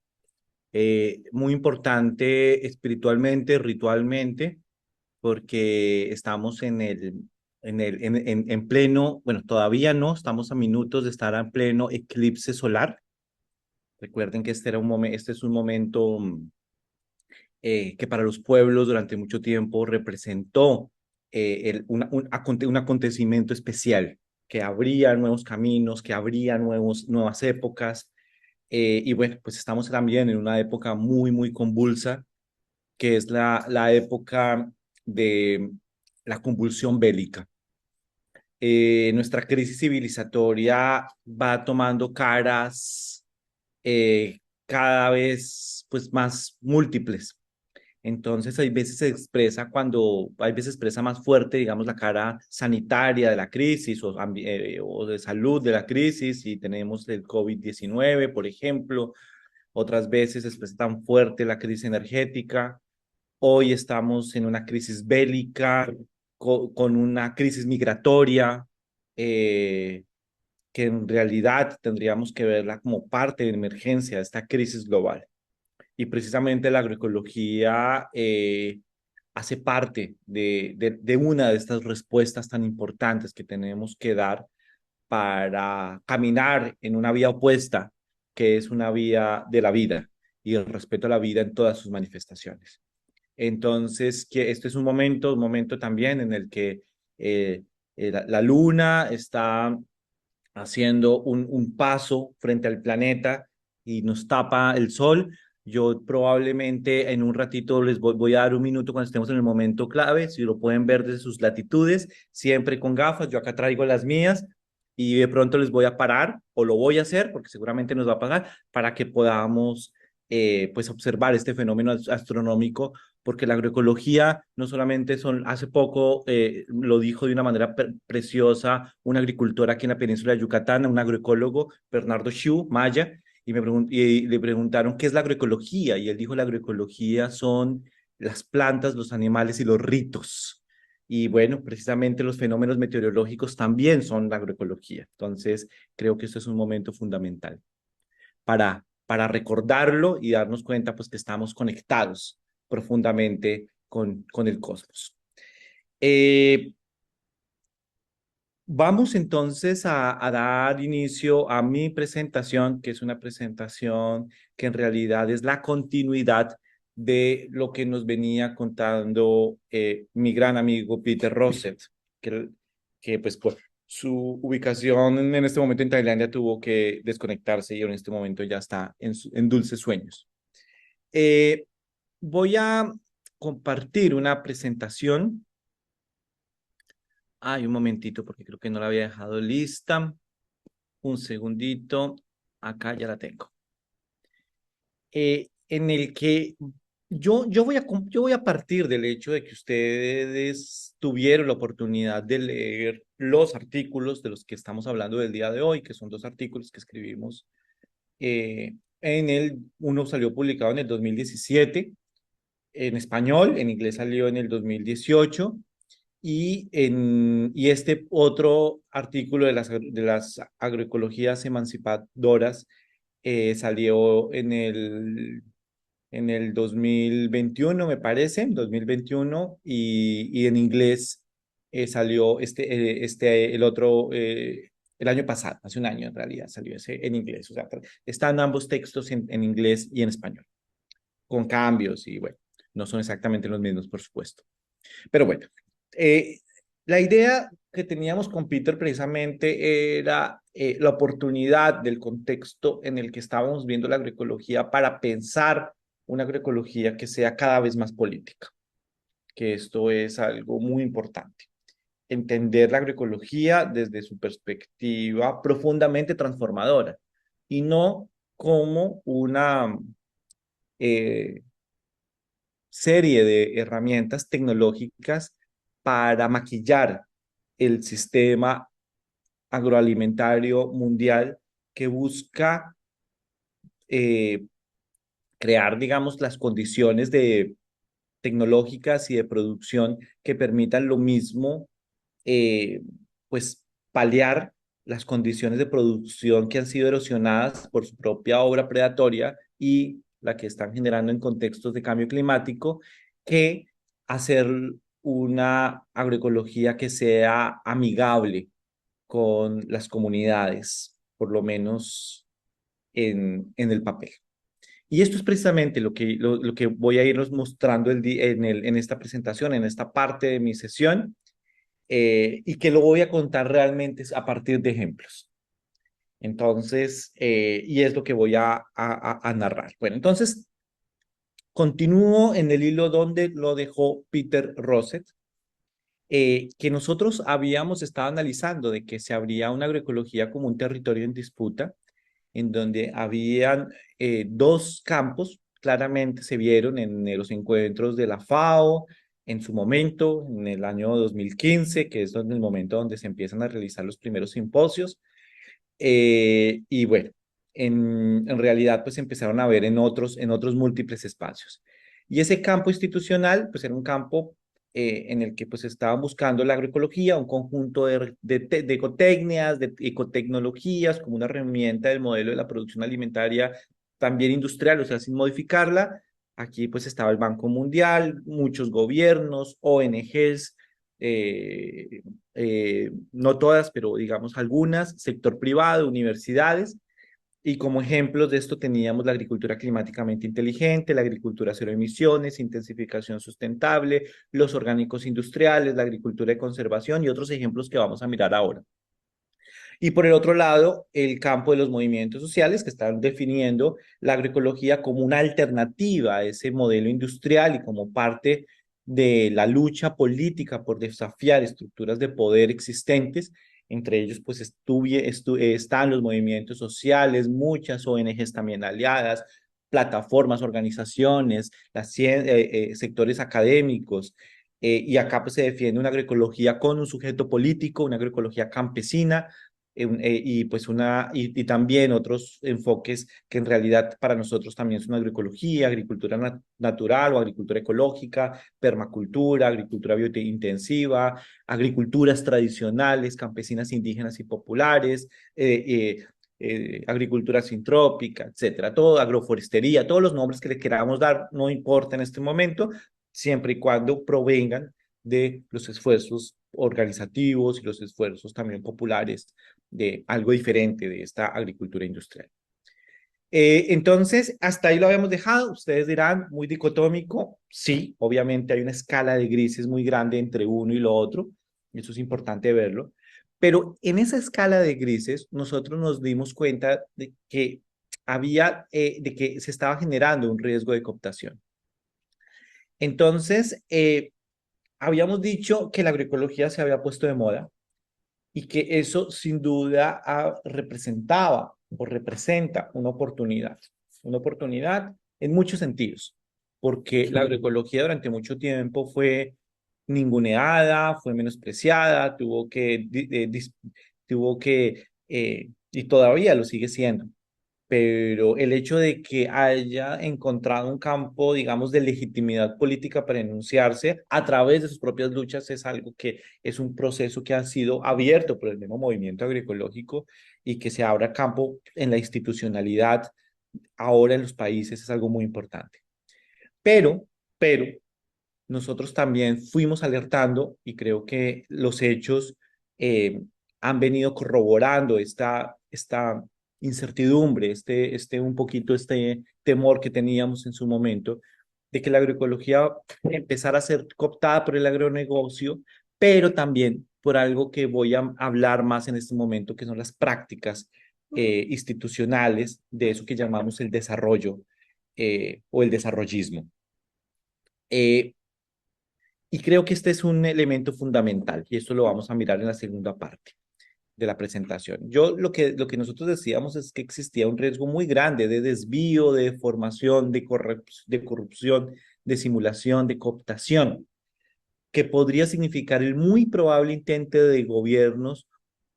muy importante espiritualmente, ritualmente, porque estamos en pleno, bueno, todavía no, estamos a minutos de estar en pleno eclipse solar. Recuerden que este es un momento que para los pueblos durante mucho tiempo representó un acontecimiento especial, que abría nuevos caminos, que abría nuevas épocas. Y bueno, pues estamos también en una época muy, muy convulsa, que es la época de la convulsión bélica. Nuestra crisis civilizatoria va tomando caras cada vez pues, más múltiples. Entonces, hay veces expresa más fuerte, digamos, la cara sanitaria de la crisis o de salud de la crisis, y tenemos el COVID-19, por ejemplo. Otras veces expresa tan fuerte la crisis energética. Hoy estamos en una crisis bélica, con una crisis migratoria, eh, que en realidad tendríamos que verla como parte de emergencia de esta crisis global. Y precisamente la agroecología hace parte de una de estas respuestas tan importantes que tenemos que dar para caminar en una vía opuesta, que es una vía de la vida y el respeto a la vida en todas sus manifestaciones. Entonces, que este es un momento también en el que la luna está haciendo un paso frente al planeta y nos tapa el sol. Yo probablemente en un ratito voy a dar un minuto cuando estemos en el momento clave, si lo pueden ver desde sus latitudes, siempre con gafas. Yo acá traigo las mías y de pronto les voy a parar, o lo voy a hacer porque seguramente nos va a pasar, para que podamos pues observar este fenómeno astronómico, porque la agroecología no solamente hace poco lo dijo de una manera preciosa un agricultor aquí en la península de Yucatán, un agroecólogo, Bernardo Xiu Maya, y le preguntaron qué es la agroecología, y él dijo: la agroecología son las plantas, los animales y los ritos. Y bueno, precisamente los fenómenos meteorológicos también son la agroecología. Entonces, creo que esto es un momento fundamental para recordarlo y darnos cuenta pues que estamos conectados profundamente con el cosmos. Vamos entonces a dar inicio a mi presentación, que es una presentación que en realidad es la continuidad de lo que nos venía contando mi gran amigo Peter Rosset, que pues por su ubicación en este momento en Tailandia tuvo que desconectarse y en este momento ya está en dulces sueños. Voy a compartir una presentación. Ay, un momentito, porque creo que no la había dejado lista. Un segundito. Acá ya la tengo. En el que yo voy a partir del hecho de que ustedes tuvieron la oportunidad de leer los artículos de los que estamos hablando del día de hoy, que son dos artículos que escribimos. Uno salió publicado en el 2017 en español, en inglés salió en el 2018. Y este otro artículo de las agroecologías emancipadoras salió en el 2021, me parece, 2021, y en inglés salió el año pasado, hace un año en realidad salió ese en inglés. O sea, están ambos textos en inglés y en español, con cambios, y bueno, no son exactamente los mismos, por supuesto. Pero bueno, eh, la idea que teníamos con Peter precisamente era la oportunidad del contexto en el que estábamos viendo la agroecología para pensar una agroecología que sea cada vez más política, que esto es algo muy importante. Entender la agroecología desde su perspectiva profundamente transformadora y no como una eh, serie de herramientas tecnológicas para maquillar el sistema agroalimentario mundial, que busca eh, crear, digamos, las condiciones tecnológicas y de producción que permitan lo mismo, eh, pues paliar las condiciones de producción que han sido erosionadas por su propia obra predatoria y la que están generando en contextos de cambio climático, que hacer una agroecología que sea amigable con las comunidades, por lo menos en el papel. Y esto es precisamente lo que voy a irnos mostrando en esta presentación, en esta parte de mi sesión, y que lo voy a contar realmente a partir de ejemplos. Entonces, y es lo que voy a narrar. Bueno, entonces, continúo en el hilo donde lo dejó Peter Rosset, que nosotros habíamos estado analizando de que se abría una agroecología como un territorio en disputa, en donde habían dos campos, claramente se vieron en los encuentros de la FAO, en su momento, en el año 2015, que es el momento donde se empiezan a realizar los primeros simposios, y bueno, en realidad pues empezaron a ver en otros múltiples espacios. Y ese campo institucional pues era un campo en el que pues estaban buscando la agroecología, un conjunto de ecotecnias, de ecotecnologías como una herramienta del modelo de la producción alimentaria también industrial, o sea, sin modificarla. Aquí pues estaba el Banco Mundial, muchos gobiernos, ONGs, no todas, pero digamos algunas, sector privado, universidades, y como ejemplos de esto teníamos la agricultura climáticamente inteligente, la agricultura cero emisiones, intensificación sustentable, los orgánicos industriales, la agricultura de conservación y otros ejemplos que vamos a mirar ahora. Y por el otro lado, el campo de los movimientos sociales que están definiendo la agroecología como una alternativa a ese modelo industrial y como parte de la lucha política por desafiar estructuras de poder existentes. Entre ellos, pues, están los movimientos sociales, muchas ONGs también aliadas, plataformas, organizaciones, sectores académicos. Y acá pues se defiende una agroecología con un sujeto político, una agroecología campesina, y también otros enfoques que en realidad para nosotros también son agroecología, agricultura natural o agricultura ecológica, permacultura, agricultura biointensiva, agriculturas tradicionales, campesinas, indígenas y populares, agricultura sintrópica, etcétera, todo, agroforestería, todos los nombres que le queramos dar, no importa en este momento, siempre y cuando provengan de los esfuerzos organizativos y los esfuerzos también populares de algo diferente de esta agricultura industrial. Entonces, hasta ahí lo habíamos dejado. Ustedes dirán, muy dicotómico. Sí, obviamente hay una escala de grises muy grande entre uno y lo otro. Eso es importante verlo. Pero en esa escala de grises, nosotros nos dimos cuenta de que de que se estaba generando un riesgo de cooptación. Entonces, habíamos dicho que la agroecología se había puesto de moda y que eso sin duda representaba o representa una oportunidad en muchos sentidos, porque la agroecología durante mucho tiempo fue ninguneada, fue menospreciada, y todavía lo sigue siendo, pero el hecho de que haya encontrado un campo, digamos, de legitimidad política para enunciarse a través de sus propias luchas es algo que es un proceso que ha sido abierto por el mismo movimiento agroecológico, y que se abra campo en la institucionalidad ahora en los países es algo muy importante. Pero nosotros también fuimos alertando, y creo que los hechos han venido corroborando esta incertidumbre, este temor que teníamos en su momento, de que la agroecología empezara a ser cooptada por el agronegocio, pero también por algo que voy a hablar más en este momento, que son las prácticas institucionales de eso que llamamos el desarrollo o el desarrollismo. Y creo que este es un elemento fundamental, y esto lo vamos a mirar en la segunda parte de la presentación. Lo que nosotros decíamos es que existía un riesgo muy grande de desvío, de deformación, de corrupción, de simulación, de cooptación, que podría significar el muy probable intento de gobiernos,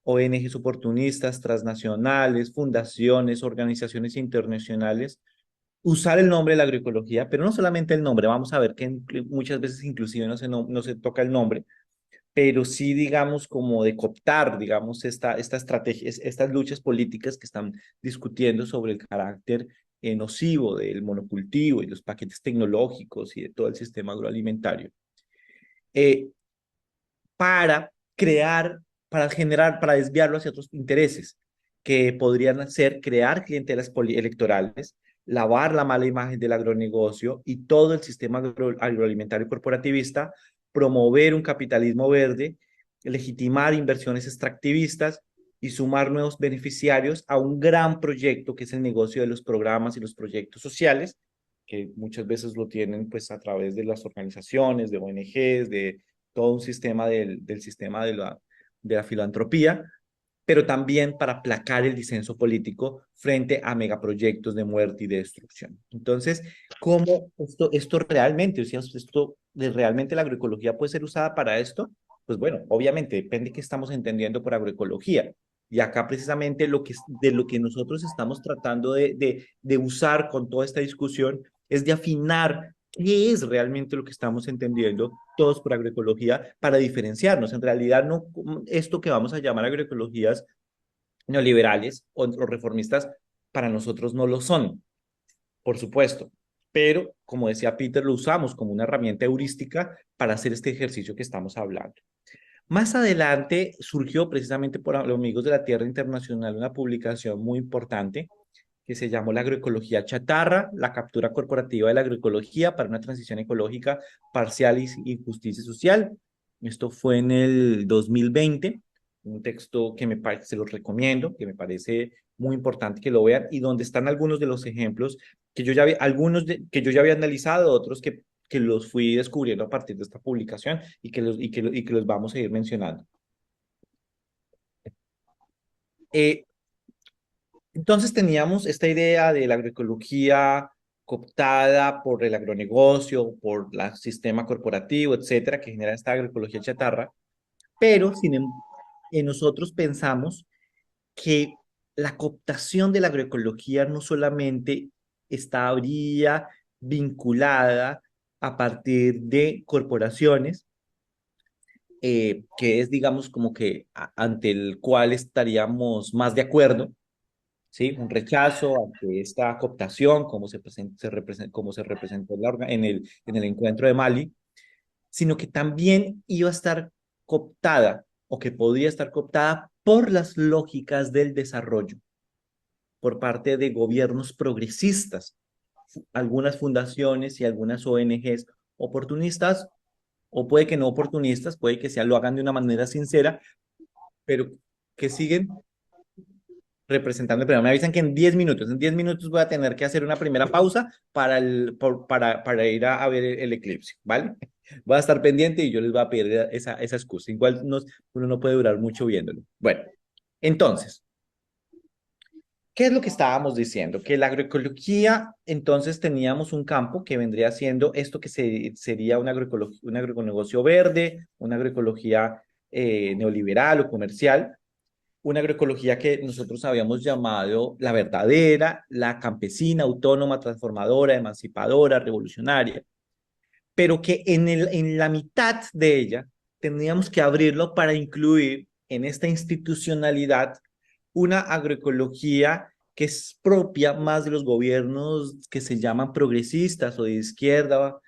ONGs oportunistas, transnacionales, fundaciones, organizaciones internacionales, usar el nombre de la agroecología, pero no solamente el nombre. Vamos a ver que muchas veces inclusive no se toca el nombre, pero sí, digamos, como de cooptar, digamos, esta estrategia, estas luchas políticas que están discutiendo sobre el carácter nocivo del monocultivo y los paquetes tecnológicos y de todo el sistema agroalimentario, eh, para crear, para generar, para desviarlo hacia otros intereses, que podrían ser crear clientelas electorales, lavar la mala imagen del agronegocio y todo el sistema agroalimentario corporativista, promover un capitalismo verde, legitimar inversiones extractivistas y sumar nuevos beneficiarios a un gran proyecto que es el negocio de los programas y los proyectos sociales, que muchas veces lo tienen pues a través de las organizaciones, de ONGs, de todo un sistema del sistema de la filantropía, pero también para aplacar el disenso político frente a megaproyectos de muerte y de destrucción. Entonces, ¿cómo esto realmente, o sea, realmente la agroecología puede ser usada para esto? Pues bueno, obviamente depende de qué estamos entendiendo por agroecología. Y acá precisamente de lo que nosotros estamos tratando de usar con toda esta discusión es de afinar qué es realmente lo que estamos entendiendo todos por agroecología para diferenciarnos. En realidad, no esto que vamos a llamar agroecologías neoliberales o reformistas, para nosotros no lo son, por supuesto. Pero, como decía Peter, lo usamos como una herramienta heurística para hacer este ejercicio que estamos hablando. Más adelante surgió precisamente por los Amigos de la Tierra Internacional una publicación muy importante que se llamó La agroecología chatarra, la captura corporativa de la agroecología para una transición ecológica parcial y justicia social. Esto fue en el 2020, un texto que se los recomiendo, que me parece muy importante que lo vean y donde están algunos de los ejemplos que yo ya había, que yo ya había analizado, otros que los fui descubriendo a partir de esta publicación y que los vamos a ir mencionando. Eh, Entonces teníamos esta idea de la agroecología cooptada por el agronegocio, por el sistema corporativo, etcétera, que genera esta agroecología chatarra, pero nosotros pensamos que la cooptación de la agroecología no solamente estaría vinculada a partir de corporaciones, que es, digamos, como que ante el cual estaríamos más de acuerdo, ¿sí? Un rechazo ante esta cooptación, como se representó en el encuentro de Mali, sino que también iba a estar cooptada o que podría estar cooptada por las lógicas del desarrollo por parte de gobiernos progresistas, algunas fundaciones y algunas ONGs oportunistas, o puede que no oportunistas, puede que lo hagan de una manera sincera, pero que siguen representando, pero me avisan que en 10 minutos voy a tener que hacer una primera pausa para ir a ver el eclipse, ¿vale? Voy a estar pendiente y yo les voy a pedir esa excusa. Igual uno no puede durar mucho viéndolo. Bueno, entonces, ¿qué es lo que estábamos diciendo? Que la agroecología, entonces teníamos un campo que vendría siendo esto que sería una agroecología, un agronegocio verde, una agroecología neoliberal o comercial, una agroecología que nosotros habíamos llamado la verdadera, la campesina, autónoma, transformadora, emancipadora, revolucionaria, pero que en la mitad de ella tendríamos que abrirlo para incluir en esta institucionalidad una agroecología que es propia más de los gobiernos que se llaman progresistas o de izquierda,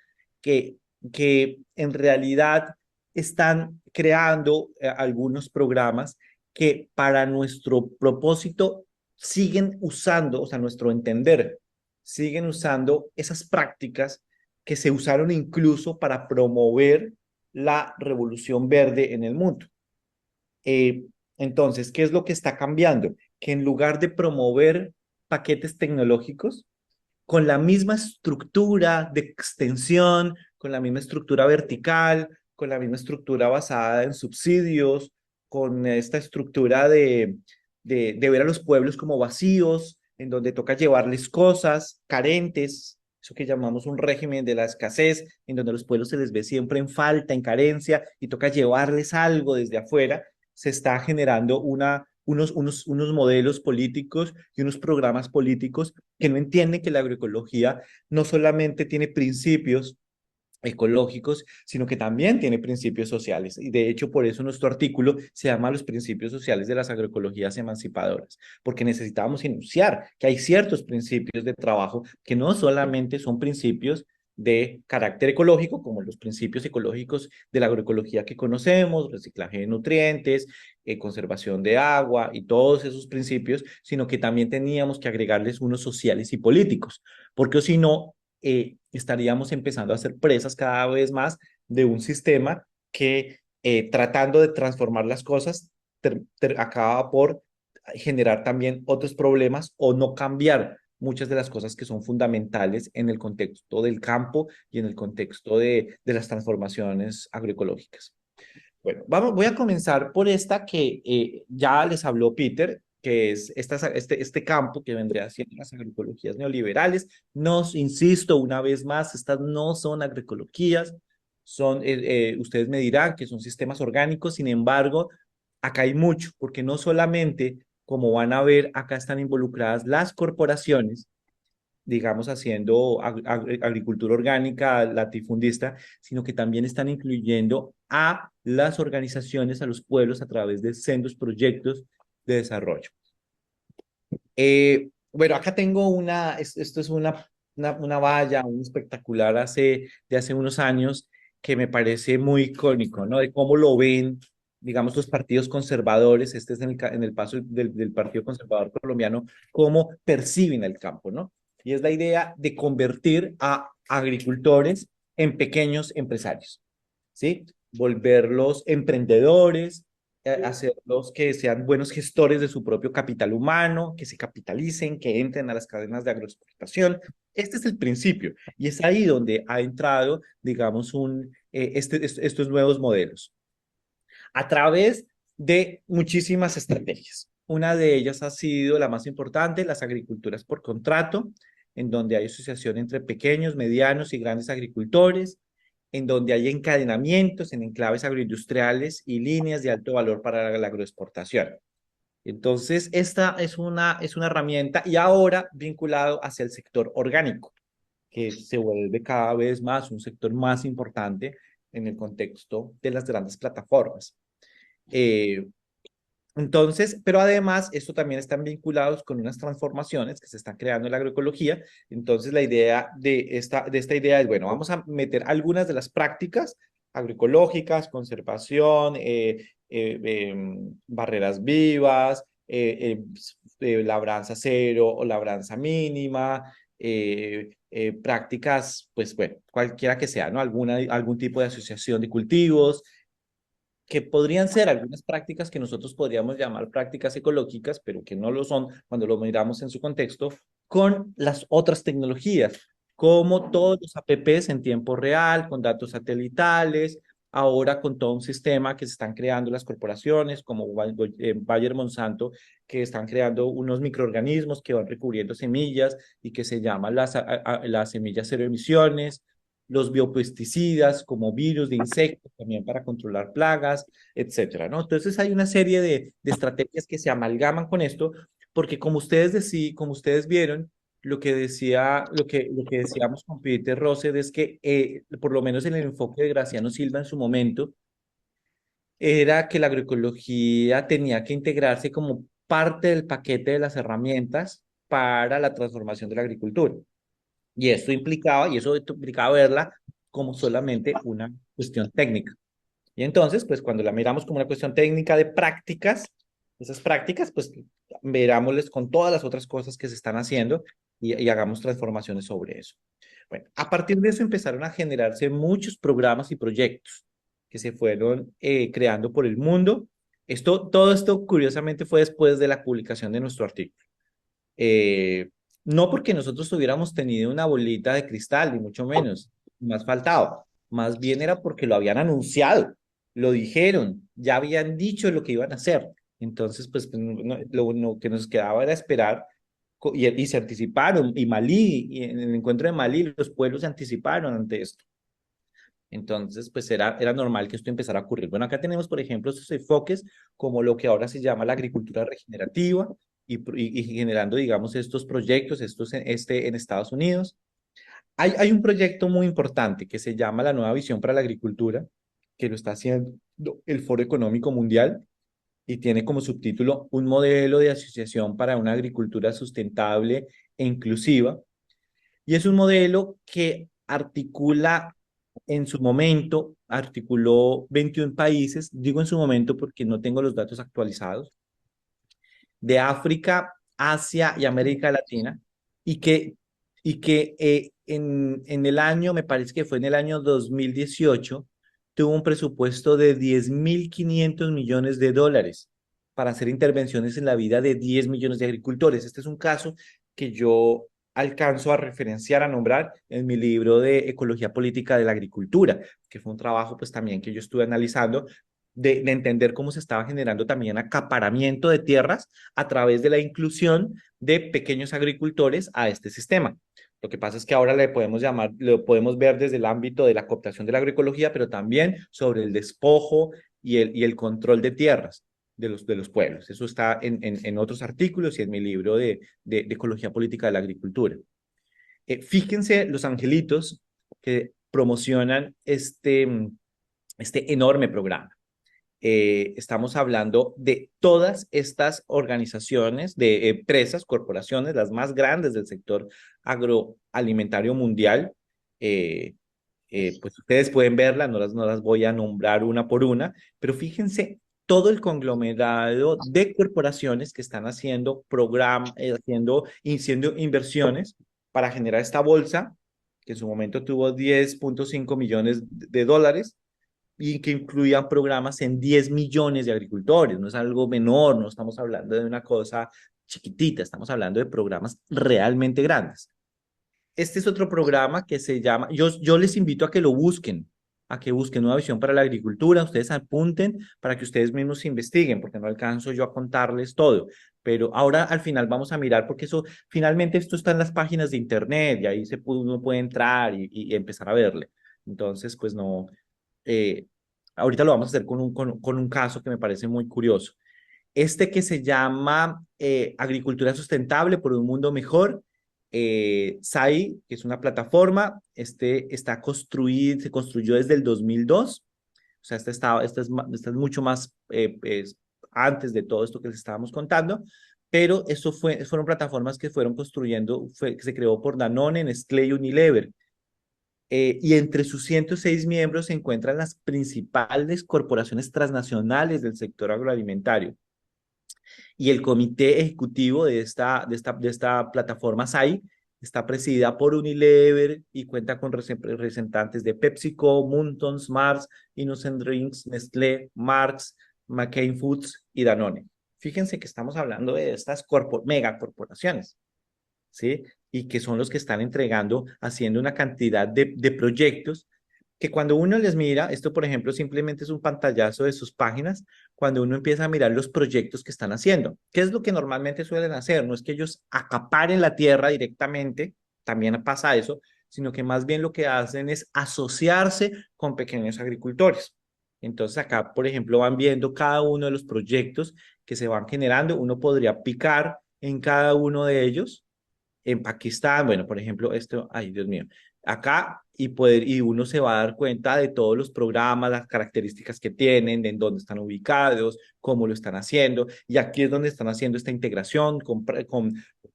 que, que en realidad están creando algunos programas que para nuestro propósito siguen usando, o sea, nuestro entender, siguen usando esas prácticas que se usaron incluso para promover la revolución verde en el mundo. Eh, entonces, ¿qué es lo que está cambiando? Que en lugar de promover paquetes tecnológicos, con la misma estructura de extensión, con la misma estructura vertical, con la misma estructura basada en subsidios, con esta estructura de ver a los pueblos como vacíos, en donde toca llevarles cosas carentes, eso que llamamos un régimen de la escasez, en donde a los pueblos se les ve siempre en falta, en carencia, y toca llevarles algo desde afuera, se está generando unos modelos políticos y unos programas políticos que no entienden que la agroecología no solamente tiene principios ecológicos, sino que también tiene principios sociales. Y de hecho, por eso nuestro artículo se llama Los principios sociales de las agroecologías emancipadoras, porque necesitábamos enunciar que hay ciertos principios de trabajo que no solamente son principios de carácter ecológico, como los principios ecológicos de la agroecología que conocemos, reciclaje de nutrientes, conservación de agua y todos esos principios, sino que también teníamos que agregarles unos sociales y políticos, porque si no, estaríamos empezando a ser presas cada vez más de un sistema que tratando de transformar las cosas acaba por generar también otros problemas o no cambiar muchas de las cosas que son fundamentales en el contexto del campo y en el contexto de las transformaciones agroecológicas. Bueno, voy a comenzar por esta que ya les habló Peter, que es este campo que vendría siendo las agroecologías neoliberales. Nos insisto una vez más, estas no son agroecologías, ustedes me dirán que son sistemas orgánicos, sin embargo, acá hay mucho, porque no solamente, como van a ver, acá están involucradas las corporaciones, digamos, haciendo agricultura orgánica latifundista, sino que también están incluyendo a las organizaciones, a los pueblos a través de sendos proyectos de desarrollo. Bueno, acá tengo esto es una valla, un espectacular de hace unos años que me parece muy icónico, ¿no? De cómo lo ven, digamos, los partidos conservadores, este es en el paso del Partido Conservador Colombiano, cómo perciben el campo, ¿no? Y es la idea de convertir a agricultores en pequeños empresarios, ¿sí? Volverlos emprendedores, hacerlos que sean buenos gestores de su propio capital humano, que se capitalicen, que entren a las cadenas de agroexportación. Este es el principio y es ahí donde ha entrado, digamos, estos nuevos modelos a través de muchísimas estrategias. Una de ellas ha sido la más importante, las agriculturas por contrato, en donde hay asociación entre pequeños, medianos y grandes agricultores, en donde hay encadenamientos en enclaves agroindustriales y líneas de alto valor para la agroexportación. Entonces, esta es una herramienta y ahora vinculado hacia el sector orgánico, que se vuelve cada vez más un sector más importante en el contexto de las grandes plataformas. Eh, entonces, pero además, esto también están vinculados con unas transformaciones que se están creando en la agroecología. Entonces, la idea de esta idea es, bueno, vamos a meter algunas de las prácticas agroecológicas, conservación, barreras vivas, labranza cero o labranza mínima, prácticas, pues bueno, cualquiera que sea, ¿no? Algún tipo de asociación de cultivos, que podrían ser algunas prácticas que nosotros podríamos llamar prácticas ecológicas, pero que no lo son cuando lo miramos en su contexto, con las otras tecnologías, como todos los apps en tiempo real, con datos satelitales, ahora con todo un sistema que se están creando las corporaciones, como Bayer Monsanto, que están creando unos microorganismos que van recubriendo semillas y que se llaman las semillas cero emisiones, los biopesticidas como virus de insectos también para controlar plagas, etcétera, ¿no? Entonces hay una serie de estrategias que se amalgaman con esto, porque como ustedes vieron, lo que decíamos con Peter Rosset es que, por lo menos en el enfoque de Graciano Silva en su momento, era que la agroecología tenía que integrarse como parte del paquete de las herramientas para la transformación de la agricultura. Y eso implicaba verla como solamente una cuestión técnica. Y entonces, pues cuando la miramos como una cuestión técnica de prácticas, esas prácticas, pues verámosles con todas las otras cosas que se están haciendo y hagamos transformaciones sobre eso. Bueno, a partir de eso empezaron a generarse muchos programas y proyectos que se fueron creando por el mundo. Todo esto, curiosamente, fue después de la publicación de nuestro artículo. Eh, no porque nosotros hubiéramos tenido una bolita de cristal, ni mucho menos, más faltaba. Más bien era porque lo habían anunciado, lo dijeron, ya habían dicho lo que iban a hacer. Entonces, pues lo que nos quedaba era esperar y se anticiparon. Y Malí, y en el encuentro de Malí, los pueblos se anticiparon ante esto. Entonces, pues era normal que esto empezara a ocurrir. Bueno, acá tenemos, por ejemplo, estos enfoques como lo que ahora se llama la agricultura regenerativa y generando, digamos, estos proyectos, en Estados Unidos. Hay un proyecto muy importante que se llama la Nueva Visión para la Agricultura, que lo está haciendo el Foro Económico Mundial y tiene como subtítulo un modelo de asociación para una agricultura sustentable e inclusiva. Y es un modelo que articula en su momento, articuló 21 países, digo en su momento porque no tengo los datos actualizados, de África, Asia y América Latina, y que en el año, me parece que fue en el año 2018, tuvo un presupuesto de 10.500 millones de dólares para hacer intervenciones en la vida de 10 millones de agricultores. Este es un caso que yo alcanzo a referenciar, a nombrar en mi libro de Ecología Política de la Agricultura, que fue un trabajo pues también que yo estuve analizando de entender cómo se estaba generando también acaparamiento de tierras a través de la inclusión de pequeños agricultores a este sistema. Lo que pasa es que ahora le podemos llamar, lo podemos ver desde el ámbito de la cooptación de la agroecología, pero también sobre el despojo y el control de tierras de los pueblos. Eso está en otros artículos y en mi libro de Ecología Política de la Agricultura. Fíjense los angelitos que promocionan este enorme programa. Estamos hablando de todas estas organizaciones, de empresas, corporaciones, las más grandes del sector agroalimentario mundial. Pues ustedes pueden verlas, no las voy a nombrar una por una, pero fíjense todo el conglomerado de corporaciones que están haciendo programas, haciendo inversiones para generar esta bolsa, que en su momento tuvo 10.5 millones de dólares, y que incluían programas en 10 millones de agricultores. No es algo menor, no estamos hablando de una cosa chiquitita, estamos hablando de programas realmente grandes. Este es otro programa que se llama, yo les invito a que lo busquen, a que busquen Nueva Visión para la Agricultura, ustedes apunten para que ustedes mismos investiguen, porque no alcanzo yo a contarles todo. Pero ahora al final vamos a mirar, porque eso, finalmente esto está en las páginas de internet y ahí uno puede entrar y empezar a verle. Entonces, pues no, ahorita lo vamos a hacer con un caso que me parece muy curioso. Este que se llama Agricultura Sustentable por un Mundo Mejor, SAI, que es una plataforma, se construyó desde el 2002, o sea, este es mucho más antes de todo esto que les estábamos contando, pero fueron plataformas que fueron construyendo, que se creó por Danone, Nestlé y Unilever. Y entre sus 106 miembros se encuentran las principales corporaciones transnacionales del sector agroalimentario. Y el comité ejecutivo de esta plataforma SAI está presidida por Unilever y cuenta con representantes de PepsiCo, Muntons, Mars, Innocent Drinks, Nestlé, Marx, McCain Foods y Danone. Fíjense que estamos hablando de estas megacorporaciones, ¿sí? Y que son los que están entregando, haciendo una cantidad de proyectos que cuando uno les mira, esto por ejemplo simplemente es un pantallazo de sus páginas, cuando uno empieza a mirar los proyectos que están haciendo. ¿Qué es lo que normalmente suelen hacer? No es que ellos acaparen la tierra directamente, también pasa eso, sino que más bien lo que hacen es asociarse con pequeños agricultores. Entonces acá, por ejemplo, van viendo cada uno de los proyectos que se van generando. Uno podría picar en cada uno de ellos. En Pakistán, bueno, por ejemplo, esto, ay, Dios mío, acá y uno se va a dar cuenta de todos los programas, las características que tienen, de en dónde están ubicados, cómo lo están haciendo, y aquí es donde están haciendo esta integración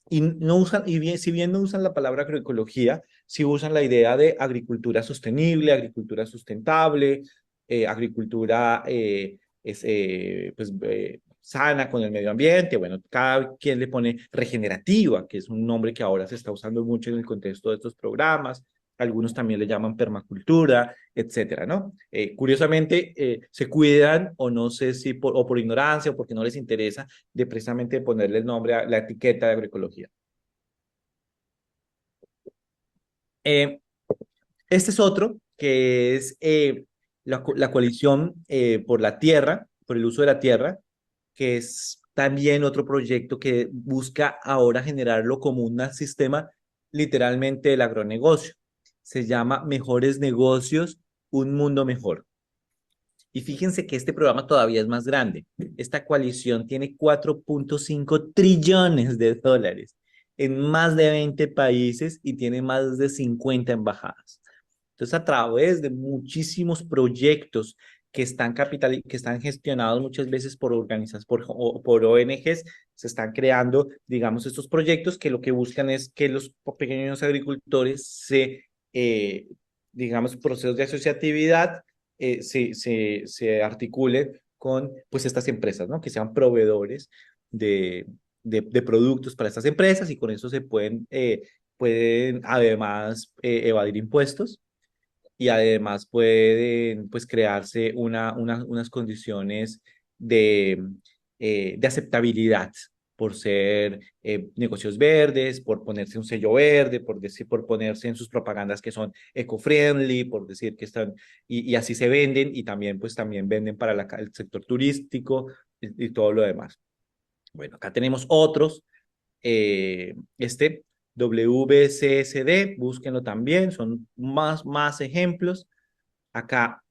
y no usan, y bien, si bien no usan la palabra agroecología, sí usan la idea de agricultura sostenible, agricultura sustentable, agricultura sana con el medio ambiente. Bueno, cada quien le pone regenerativa, que es un nombre que ahora se está usando mucho en el contexto de estos programas. Algunos también le llaman permacultura, etcétera, ¿no? Curiosamente, se cuidan, o no sé si por ignorancia o porque no les interesa, de precisamente ponerle el nombre a la etiqueta de agroecología. Este es otro, que es la coalición por la tierra, por el uso de la tierra, que es también otro proyecto que busca ahora generarlo como un sistema literalmente del agronegocio. Se llama Mejores Negocios, un mundo mejor. Y fíjense que este programa todavía es más grande. Esta coalición tiene 4.5 trillones de dólares en más de 20 países y tiene más de 50 embajadas. Entonces, a través de muchísimos proyectos que están gestionados muchas veces por por ONGs, se están creando, digamos, estos proyectos que lo que buscan es que los pequeños agricultores se eh, digamos, procesos de asociatividad se articulen con pues estas empresas, ¿no? Que sean proveedores de productos para estas empresas y con eso se pueden además evadir impuestos y además pueden pues crearse unas condiciones de, de aceptabilidad por ser negocios verdes, por ponerse un sello verde, por ponerse en sus propagandas que son eco-friendly, por decir que están, y así se venden, y también pues también venden para el sector turístico y todo lo demás. Bueno, acá tenemos otros, este WCSD, búsquenlo también, son más ejemplos. Acá,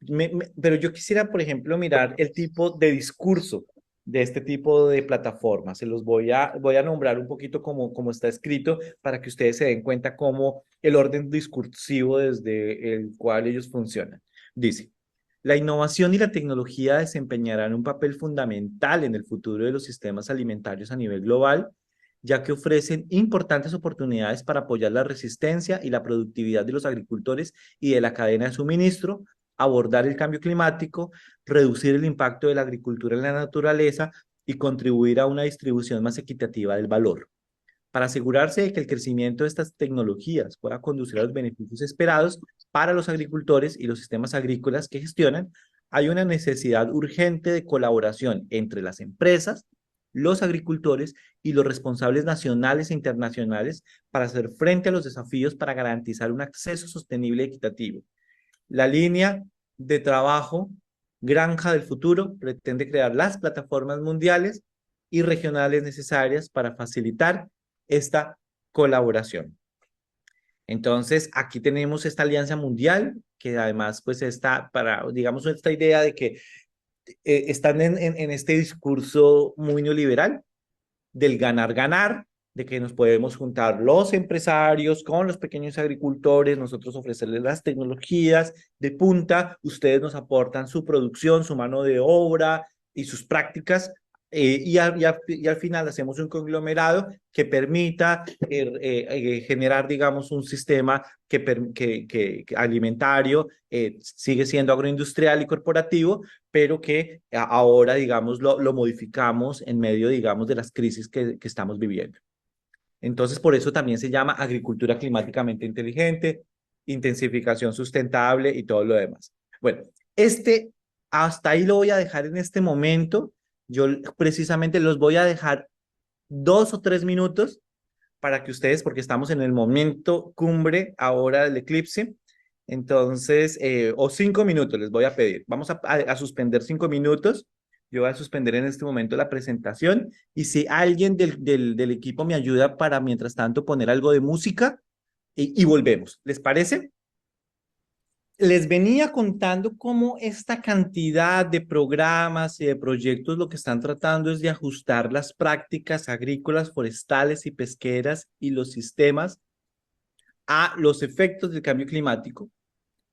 pero yo quisiera, por ejemplo, mirar el tipo de discurso de este tipo de plataformas. Se los voy a nombrar un poquito como está escrito para que ustedes se den cuenta cómo el orden discursivo desde el cual ellos funcionan. Dice, la innovación y la tecnología desempeñarán un papel fundamental en el futuro de los sistemas alimentarios a nivel global, ya que ofrecen importantes oportunidades para apoyar la resistencia y la productividad de los agricultores y de la cadena de suministro, abordar el cambio climático, reducir el impacto de la agricultura en la naturaleza y contribuir a una distribución más equitativa del valor. Para asegurarse de que el crecimiento de estas tecnologías pueda conducir a los beneficios esperados para los agricultores y los sistemas agrícolas que gestionan, hay una necesidad urgente de colaboración entre las empresas, los agricultores y los responsables nacionales e internacionales para hacer frente a los desafíos para garantizar un acceso sostenible y equitativo. La línea de trabajo Granja del Futuro pretende crear las plataformas mundiales y regionales necesarias para facilitar esta colaboración. Entonces, aquí tenemos esta alianza mundial que además pues está para, digamos, esta idea de que están en este discurso muy neoliberal del ganar-ganar, de que nos podemos juntar los empresarios con los pequeños agricultores, nosotros ofrecerles las tecnologías de punta, ustedes nos aportan su producción, su mano de obra y sus prácticas, y al final hacemos un conglomerado que permita generar, digamos, un sistema que alimentario sigue siendo agroindustrial y corporativo, pero que ahora, digamos, lo modificamos en medio, digamos, de las crisis que estamos viviendo. Entonces, por eso también se llama agricultura climáticamente inteligente, intensificación sustentable y todo lo demás. Bueno, hasta ahí lo voy a dejar en este momento. Yo precisamente los voy a dejar 2 o 3 minutos para que ustedes, porque estamos en el momento cumbre ahora del eclipse, entonces, o 5 minutos les voy a pedir. Vamos a suspender 5 minutos. Yo voy a suspender en este momento la presentación y si alguien del equipo me ayuda para, mientras tanto, poner algo de música y volvemos. ¿Les parece? Les venía contando cómo esta cantidad de programas y de proyectos lo que están tratando es de ajustar las prácticas agrícolas, forestales y pesqueras y los sistemas a los efectos del cambio climático,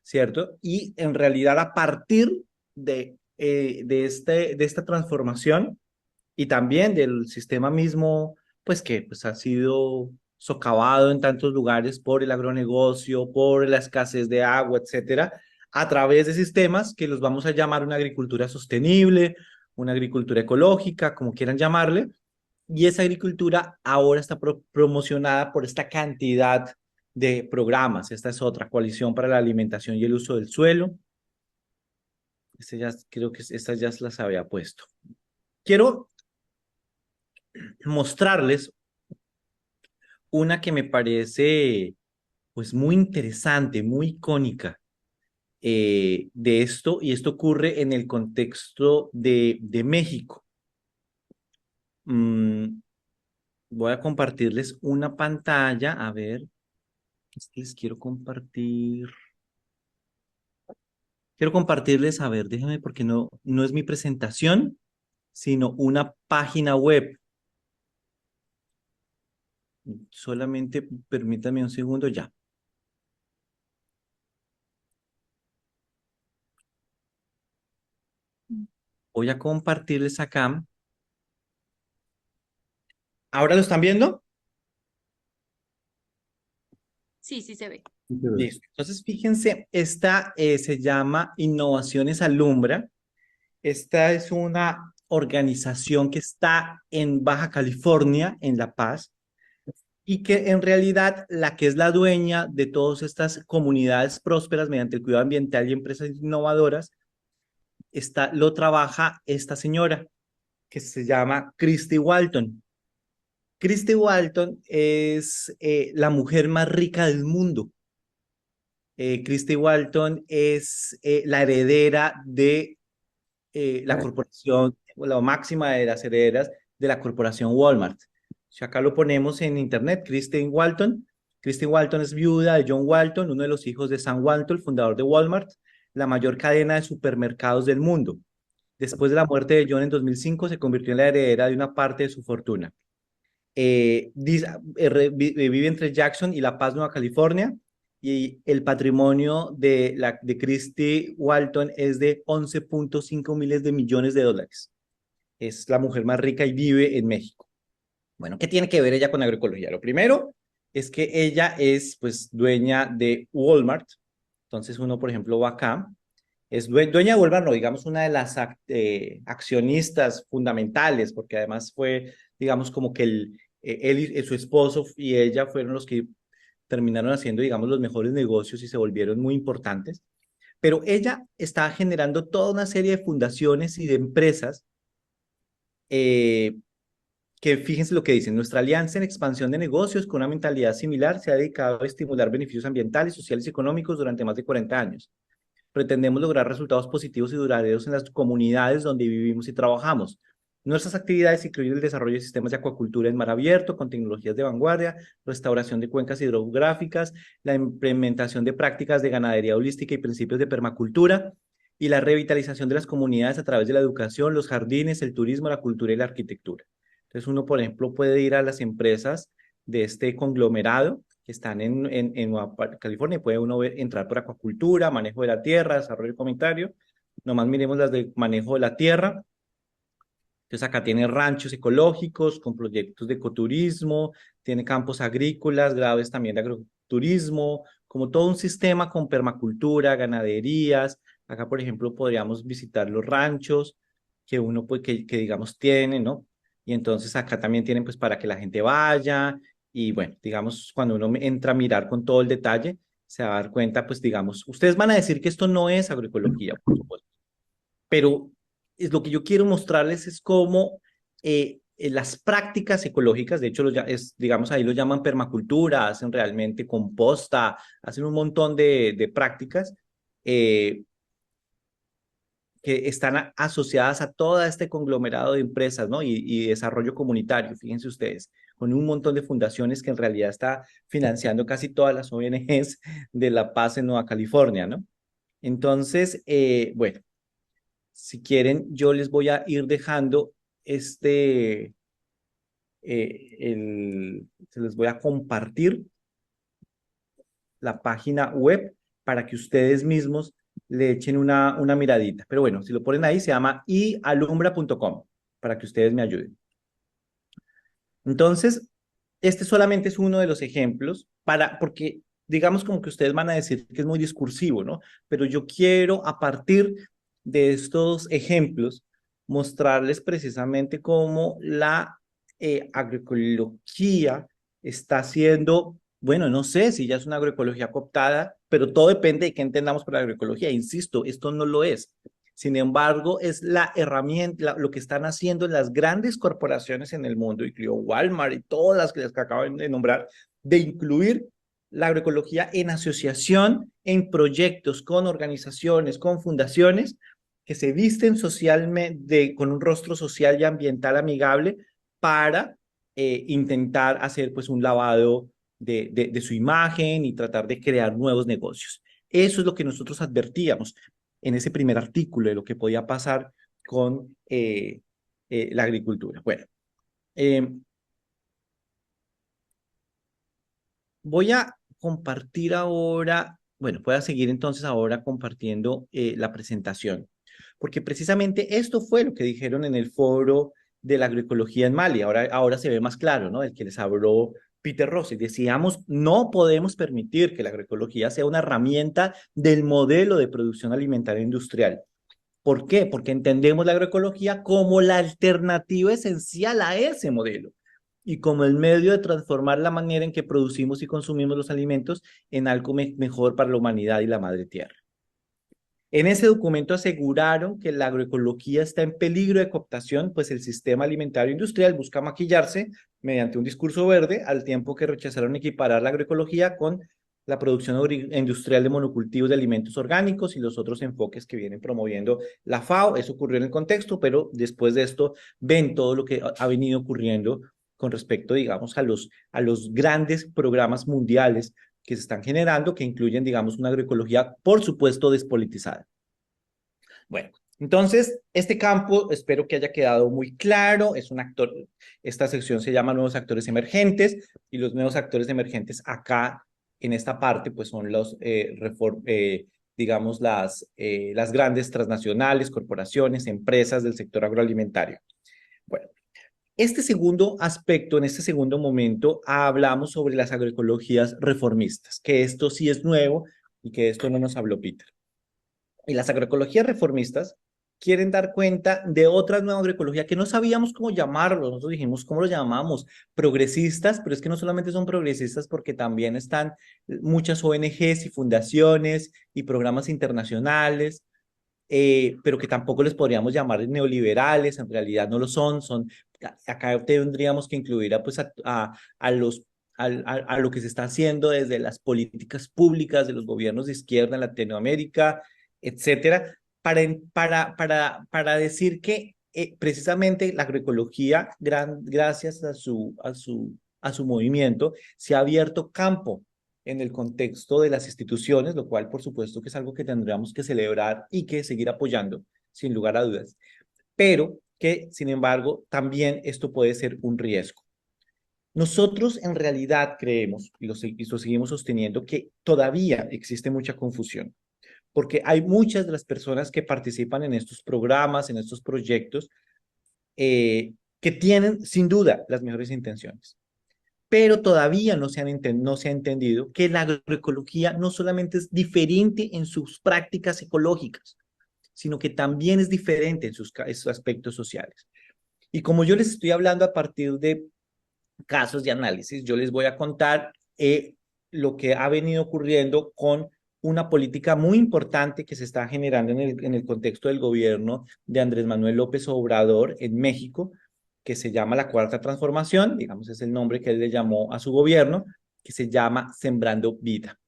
¿cierto? Y en realidad a partir de esta transformación y también del sistema mismo, pues que pues, ha sido socavado en tantos lugares por el agronegocio, por la escasez de agua, etcétera, a través de sistemas que los vamos a llamar una agricultura sostenible, una agricultura ecológica, como quieran llamarle, y esa agricultura ahora está promocionada por esta cantidad de programas. Esta es otra, Coalición para la Alimentación y el Uso del Suelo. Creo que estas ya las había puesto. Quiero mostrarles una que me parece pues muy interesante, muy icónica de esto, y esto ocurre en el contexto de México. Voy a compartirles una pantalla, a ver, es que les quiero compartirles, a ver, déjenme porque no es mi presentación, sino una página web. Solamente permítanme un segundo ya. Voy a compartirles acá. ¿Ahora lo están viendo? Sí, sí se ve. Listo. Entonces, fíjense, esta se llama Innovaciones Alumbra. Esta es una organización que está en Baja California, en La Paz, y que en realidad la que es la dueña de todas estas comunidades prósperas mediante el cuidado ambiental y empresas innovadoras, lo trabaja esta señora que se llama Christy Walton. Christy Walton es la mujer más rica del mundo. Christy Walton es la heredera de la corporación, la máxima de las herederas de la corporación Walmart. Si acá lo ponemos en internet, Christy Walton. Christy Walton es viuda de John Walton, uno de los hijos de Sam Walton, fundador de Walmart, la mayor cadena de supermercados del mundo. Después de la muerte de John en 2005, se convirtió en la heredera de una parte de su fortuna. Vive entre Jackson y La Paz, Nueva California, y el patrimonio de Christy Walton es de 11.5 miles de millones de dólares. Es la mujer más rica y vive en México. Bueno, ¿qué tiene que ver ella con agroecología? Lo primero es que ella es pues dueña de Walmart. Entonces uno, por ejemplo, va acá, es dueña de Walmart, no, digamos, una de las accionistas fundamentales, porque además fue, digamos, como que él y su esposo y ella fueron los que terminaron haciendo, digamos, los mejores negocios y se volvieron muy importantes. Pero ella está generando toda una serie de fundaciones y de empresas que fíjense lo que dicen, nuestra alianza en expansión de negocios con una mentalidad similar se ha dedicado a estimular beneficios ambientales, sociales y económicos durante más de 40 años. Pretendemos lograr resultados positivos y duraderos en las comunidades donde vivimos y trabajamos. Nuestras actividades incluyen el desarrollo de sistemas de acuacultura en mar abierto con tecnologías de vanguardia, restauración de cuencas hidrográficas, la implementación de prácticas de ganadería holística y principios de permacultura, y la revitalización de las comunidades a través de la educación, los jardines, el turismo, la cultura y la arquitectura. Entonces uno, por ejemplo, puede ir a las empresas de este conglomerado que están en Nueva California, puede uno entrar por acuacultura, manejo de la tierra, desarrollo comunitario. Nomás miremos las de manejo de la tierra. Entonces acá tiene ranchos ecológicos con proyectos de ecoturismo, tiene campos agrícolas, graves también de agroturismo, como todo un sistema con permacultura, ganaderías. Acá, por ejemplo, podríamos visitar los ranchos que uno, pues, que digamos tiene, ¿no? Y entonces acá también tienen, pues, para que la gente vaya. Y bueno, digamos, cuando uno entra a mirar con todo el detalle, se va a dar cuenta, pues, digamos, ustedes van a decir que esto no es agroecología, por supuesto, pero es lo que yo quiero mostrarles es cómo las prácticas ecológicas, de hecho, digamos, ahí lo llaman permacultura, hacen realmente composta, hacen un montón de prácticas que están asociadas a todo este conglomerado de empresas, ¿no? Y desarrollo comunitario, fíjense ustedes, con un montón de fundaciones que en realidad está financiando casi todas las ONGs de La Paz en Nueva California, ¿no? Entonces, bueno, si quieren, yo les voy a ir dejando se les voy a compartir la página web para que ustedes mismos le echen una miradita. Pero bueno, si lo ponen ahí, se llama ialumbra.com para que ustedes me ayuden. Entonces, este solamente es uno de los ejemplos porque digamos como que ustedes van a decir que es muy discursivo, ¿no? Pero yo quiero a partir de estos ejemplos mostrarles precisamente cómo la agroecología está haciendo, bueno, no sé si ya es una agroecología cooptada, pero todo depende de qué entendamos por la agroecología. Insisto, esto no lo es. Sin embargo, es la herramienta, lo que están haciendo las grandes corporaciones en el mundo, incluido Walmart y todas las que les acaban de nombrar, de incluir la agroecología en asociación, en proyectos con organizaciones, con fundaciones que se visten socialmente, con un rostro social y ambiental amigable para intentar hacer pues un lavado de su imagen y tratar de crear nuevos negocios. Eso es lo que nosotros advertíamos en ese primer artículo de lo que podía pasar con la agricultura. Bueno, voy a compartir ahora, bueno, voy a seguir entonces ahora compartiendo la presentación, porque precisamente esto fue lo que dijeron en el foro de la agroecología en Mali. Ahora se ve más claro, ¿no? El que les habló Peter Rossi. Decíamos, no podemos permitir que la agroecología sea una herramienta del modelo de producción alimentaria industrial. ¿Por qué? Porque entendemos la agroecología como la alternativa esencial a ese modelo y como el medio de transformar la manera en que producimos y consumimos los alimentos en algo mejor para la humanidad y la madre tierra. En ese documento aseguraron que la agroecología está en peligro de cooptación, pues el sistema alimentario industrial busca maquillarse mediante un discurso verde, al tiempo que rechazaron equiparar la agroecología con la producción industrial de monocultivos de alimentos orgánicos y los otros enfoques que vienen promoviendo la FAO. Eso ocurrió en el contexto, pero después de esto ven todo lo que ha venido ocurriendo con respecto, digamos, a los grandes programas mundiales que se están generando, que incluyen, digamos, una agroecología, por supuesto, despolitizada. Bueno, entonces, este campo espero que haya quedado muy claro. Es un actor, esta sección se llama Nuevos Actores Emergentes, y los nuevos actores emergentes acá, en esta parte, pues son los, digamos, las grandes transnacionales, corporaciones, empresas del sector agroalimentario. Bueno, este segundo aspecto, en este segundo momento, hablamos sobre las agroecologías reformistas, que esto sí es nuevo y que esto no nos habló Peter. Y las agroecologías reformistas quieren dar cuenta de otra nueva agroecología que no sabíamos cómo llamarlo. Nosotros dijimos, ¿cómo lo llamamos? Progresistas, pero es que no solamente son progresistas porque también están muchas ONGs y fundaciones y programas internacionales, pero que tampoco les podríamos llamar neoliberales, en realidad no lo son, acá tendríamos que incluir pues, a lo que se está haciendo desde las políticas públicas de los gobiernos de izquierda en Latinoamérica, etcétera, para decir que precisamente la agroecología, gracias a su movimiento, se ha abierto campo en el contexto de las instituciones, lo cual por supuesto que es algo que tendríamos que celebrar y que seguir apoyando, sin lugar a dudas, pero que sin embargo también esto puede ser un riesgo. Nosotros en realidad creemos, y lo seguimos sosteniendo, que todavía existe mucha confusión, porque hay muchas de las personas que participan en estos programas, en estos proyectos, que tienen sin duda las mejores intenciones, pero todavía no se ha entendido que la agroecología no solamente es diferente en sus prácticas ecológicas, sino que también es diferente en sus aspectos sociales. Y como yo les estoy hablando a partir de casos de análisis, yo les voy a contar lo que ha venido ocurriendo con una política muy importante que se está generando en el contexto del gobierno de Andrés Manuel López Obrador en México, que se llama la Cuarta Transformación, digamos es el nombre que él le llamó a su gobierno, que se llama Sembrando Vida.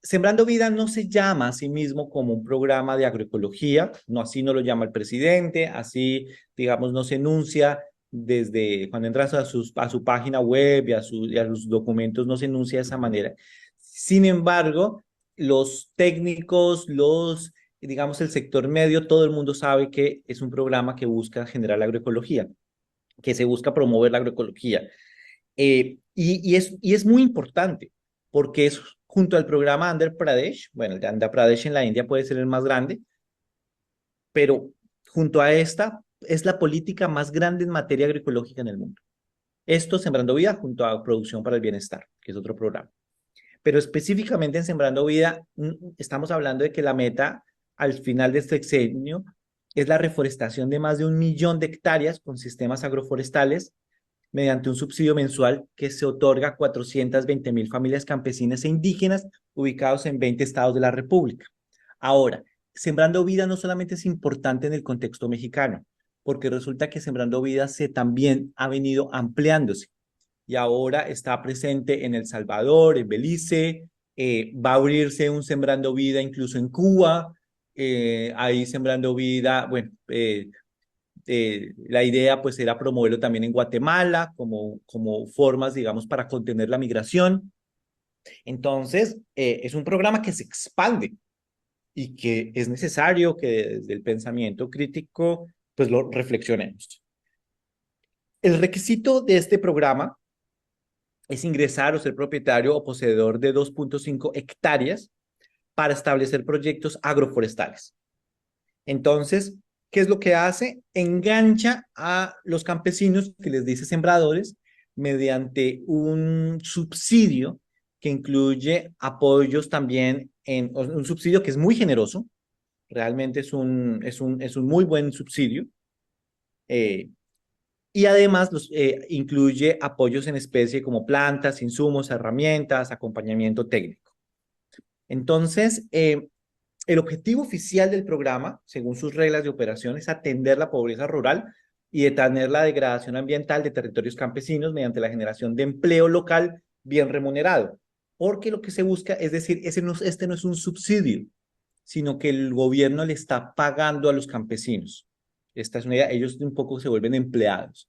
Sembrando Vida no se llama a sí mismo como un programa de agroecología, no, así no lo llama el presidente, así, digamos, no se enuncia desde cuando entras a su página web y a sus documentos, no se enuncia de esa manera. Sin embargo, los técnicos, digamos, el sector medio, todo el mundo sabe que es un programa que busca generar la agroecología, que se busca promover la agroecología. Y es muy importante, porque es junto al programa Andhra Pradesh, bueno, el de Andhra Pradesh en la India puede ser el más grande, pero junto a esta es la política más grande en materia agroecológica en el mundo. Esto Sembrando Vida junto a Producción para el Bienestar, que es otro programa. Pero específicamente en Sembrando Vida, estamos hablando de que la meta al final de este sexenio es la reforestación de más de 1 millón de hectáreas con sistemas agroforestales mediante un subsidio mensual que se otorga a 420,000 familias campesinas e indígenas ubicados en 20 estados de la República. Ahora, Sembrando Vida no solamente es importante en el contexto mexicano, porque resulta que Sembrando Vida también ha venido ampliándose y ahora está presente en El Salvador, en Belice, va a abrirse un Sembrando Vida incluso en Cuba, ahí Sembrando Vida, bueno, la idea pues era promoverlo también en Guatemala como formas, digamos, para contener la migración. Entonces, es un programa que se expande y que es necesario que desde el pensamiento crítico pues lo reflexionemos. El requisito de este programa es ingresar o ser propietario o poseedor de 2.5 hectáreas para establecer proyectos agroforestales. Entonces, ¿qué es lo que hace? Engancha a los campesinos, que les dice sembradores, mediante un subsidio que incluye apoyos también un subsidio que es muy generoso, realmente es un muy buen subsidio, eh, y además incluye apoyos en especie como plantas, insumos, herramientas, acompañamiento técnico. Entonces, el objetivo oficial del programa, según sus reglas de operación, es atender la pobreza rural y detener la degradación ambiental de territorios campesinos mediante la generación de empleo local bien remunerado. Porque lo que se busca, es decir, este no es un subsidio, sino que el gobierno le está pagando a los campesinos. Esta es una idea, ellos un poco se vuelven empleados.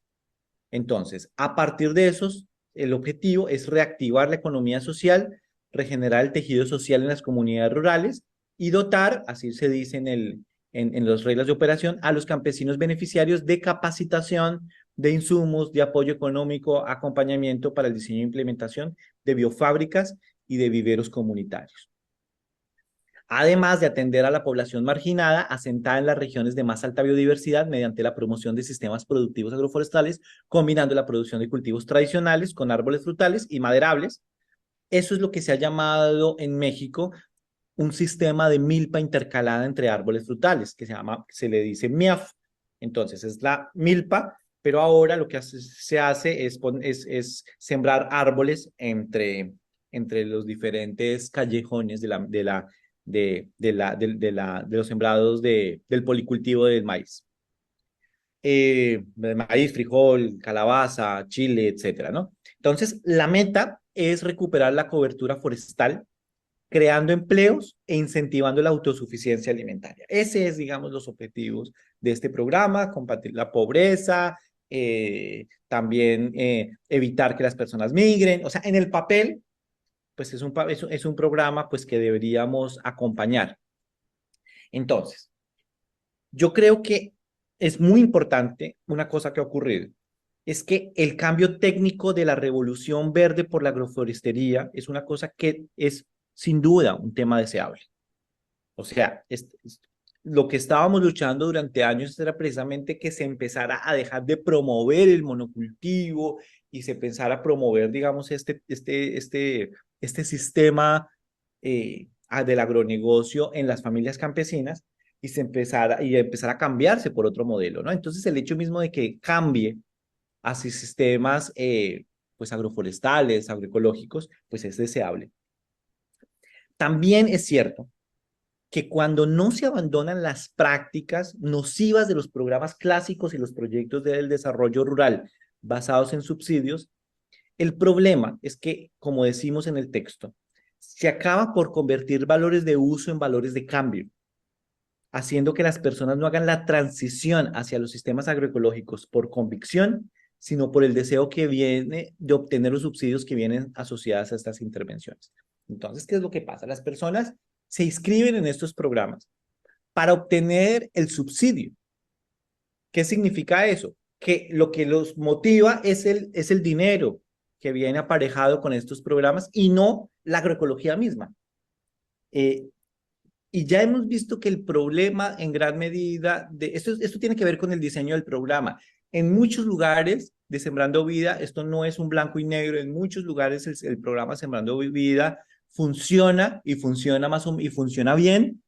Entonces, a partir de esos, el objetivo es reactivar la economía social, regenerar el tejido social en las comunidades rurales y dotar, así se dice en las reglas de operación, a los campesinos beneficiarios de capacitación, de insumos, de apoyo económico, acompañamiento para el diseño e implementación de biofábricas y de viveros comunitarios. Además de atender a la población marginada asentada en las regiones de más alta biodiversidad mediante la promoción de sistemas productivos agroforestales, combinando la producción de cultivos tradicionales con árboles frutales y maderables. Eso es lo que se ha llamado en México un sistema de milpa intercalada entre árboles frutales, que se le dice MIAF. Entonces es la milpa, pero ahora lo que se hace es sembrar árboles entre los diferentes callejones de los sembrados del policultivo del maíz. De maíz, frijol, calabaza, chile, etcétera, ¿no? Entonces, la meta es recuperar la cobertura forestal, creando empleos e incentivando la autosuficiencia alimentaria. Ese es, digamos, los objetivos de este programa: combatir la pobreza, también evitar que las personas migren. O sea, en el papel, pues es un programa pues que deberíamos acompañar. Entonces, yo creo que es muy importante una cosa que ha ocurrido, es que el cambio técnico de la revolución verde por la agroforestería es una cosa que es sin duda un tema deseable. O sea, lo que estábamos luchando durante años era precisamente que se empezara a dejar de promover el monocultivo y se empezara a promover, digamos, este sistema del agronegocio en las familias campesinas y empezara a cambiarse por otro modelo, ¿no? Entonces, el hecho mismo de que cambie hacia sistemas pues agroforestales, agroecológicos, pues es deseable. También es cierto que cuando no se abandonan las prácticas nocivas de los programas clásicos y los proyectos del desarrollo rural basados en subsidios, el problema es que, como decimos en el texto, se acaba por convertir valores de uso en valores de cambio, haciendo que las personas no hagan la transición hacia los sistemas agroecológicos por convicción, sino por el deseo que viene de obtener los subsidios que vienen asociados a estas intervenciones. Entonces, ¿qué es lo que pasa? Las personas se inscriben en estos programas para obtener el subsidio. ¿Qué significa eso? Que lo que los motiva es el dinero que viene aparejado con estos programas y no la agroecología misma. Y ya hemos visto que el problema en gran medida, esto tiene que ver con el diseño del programa. En muchos lugares de Sembrando Vida, esto no es un blanco y negro, en muchos lugares el programa Sembrando Vida funciona y funciona bien,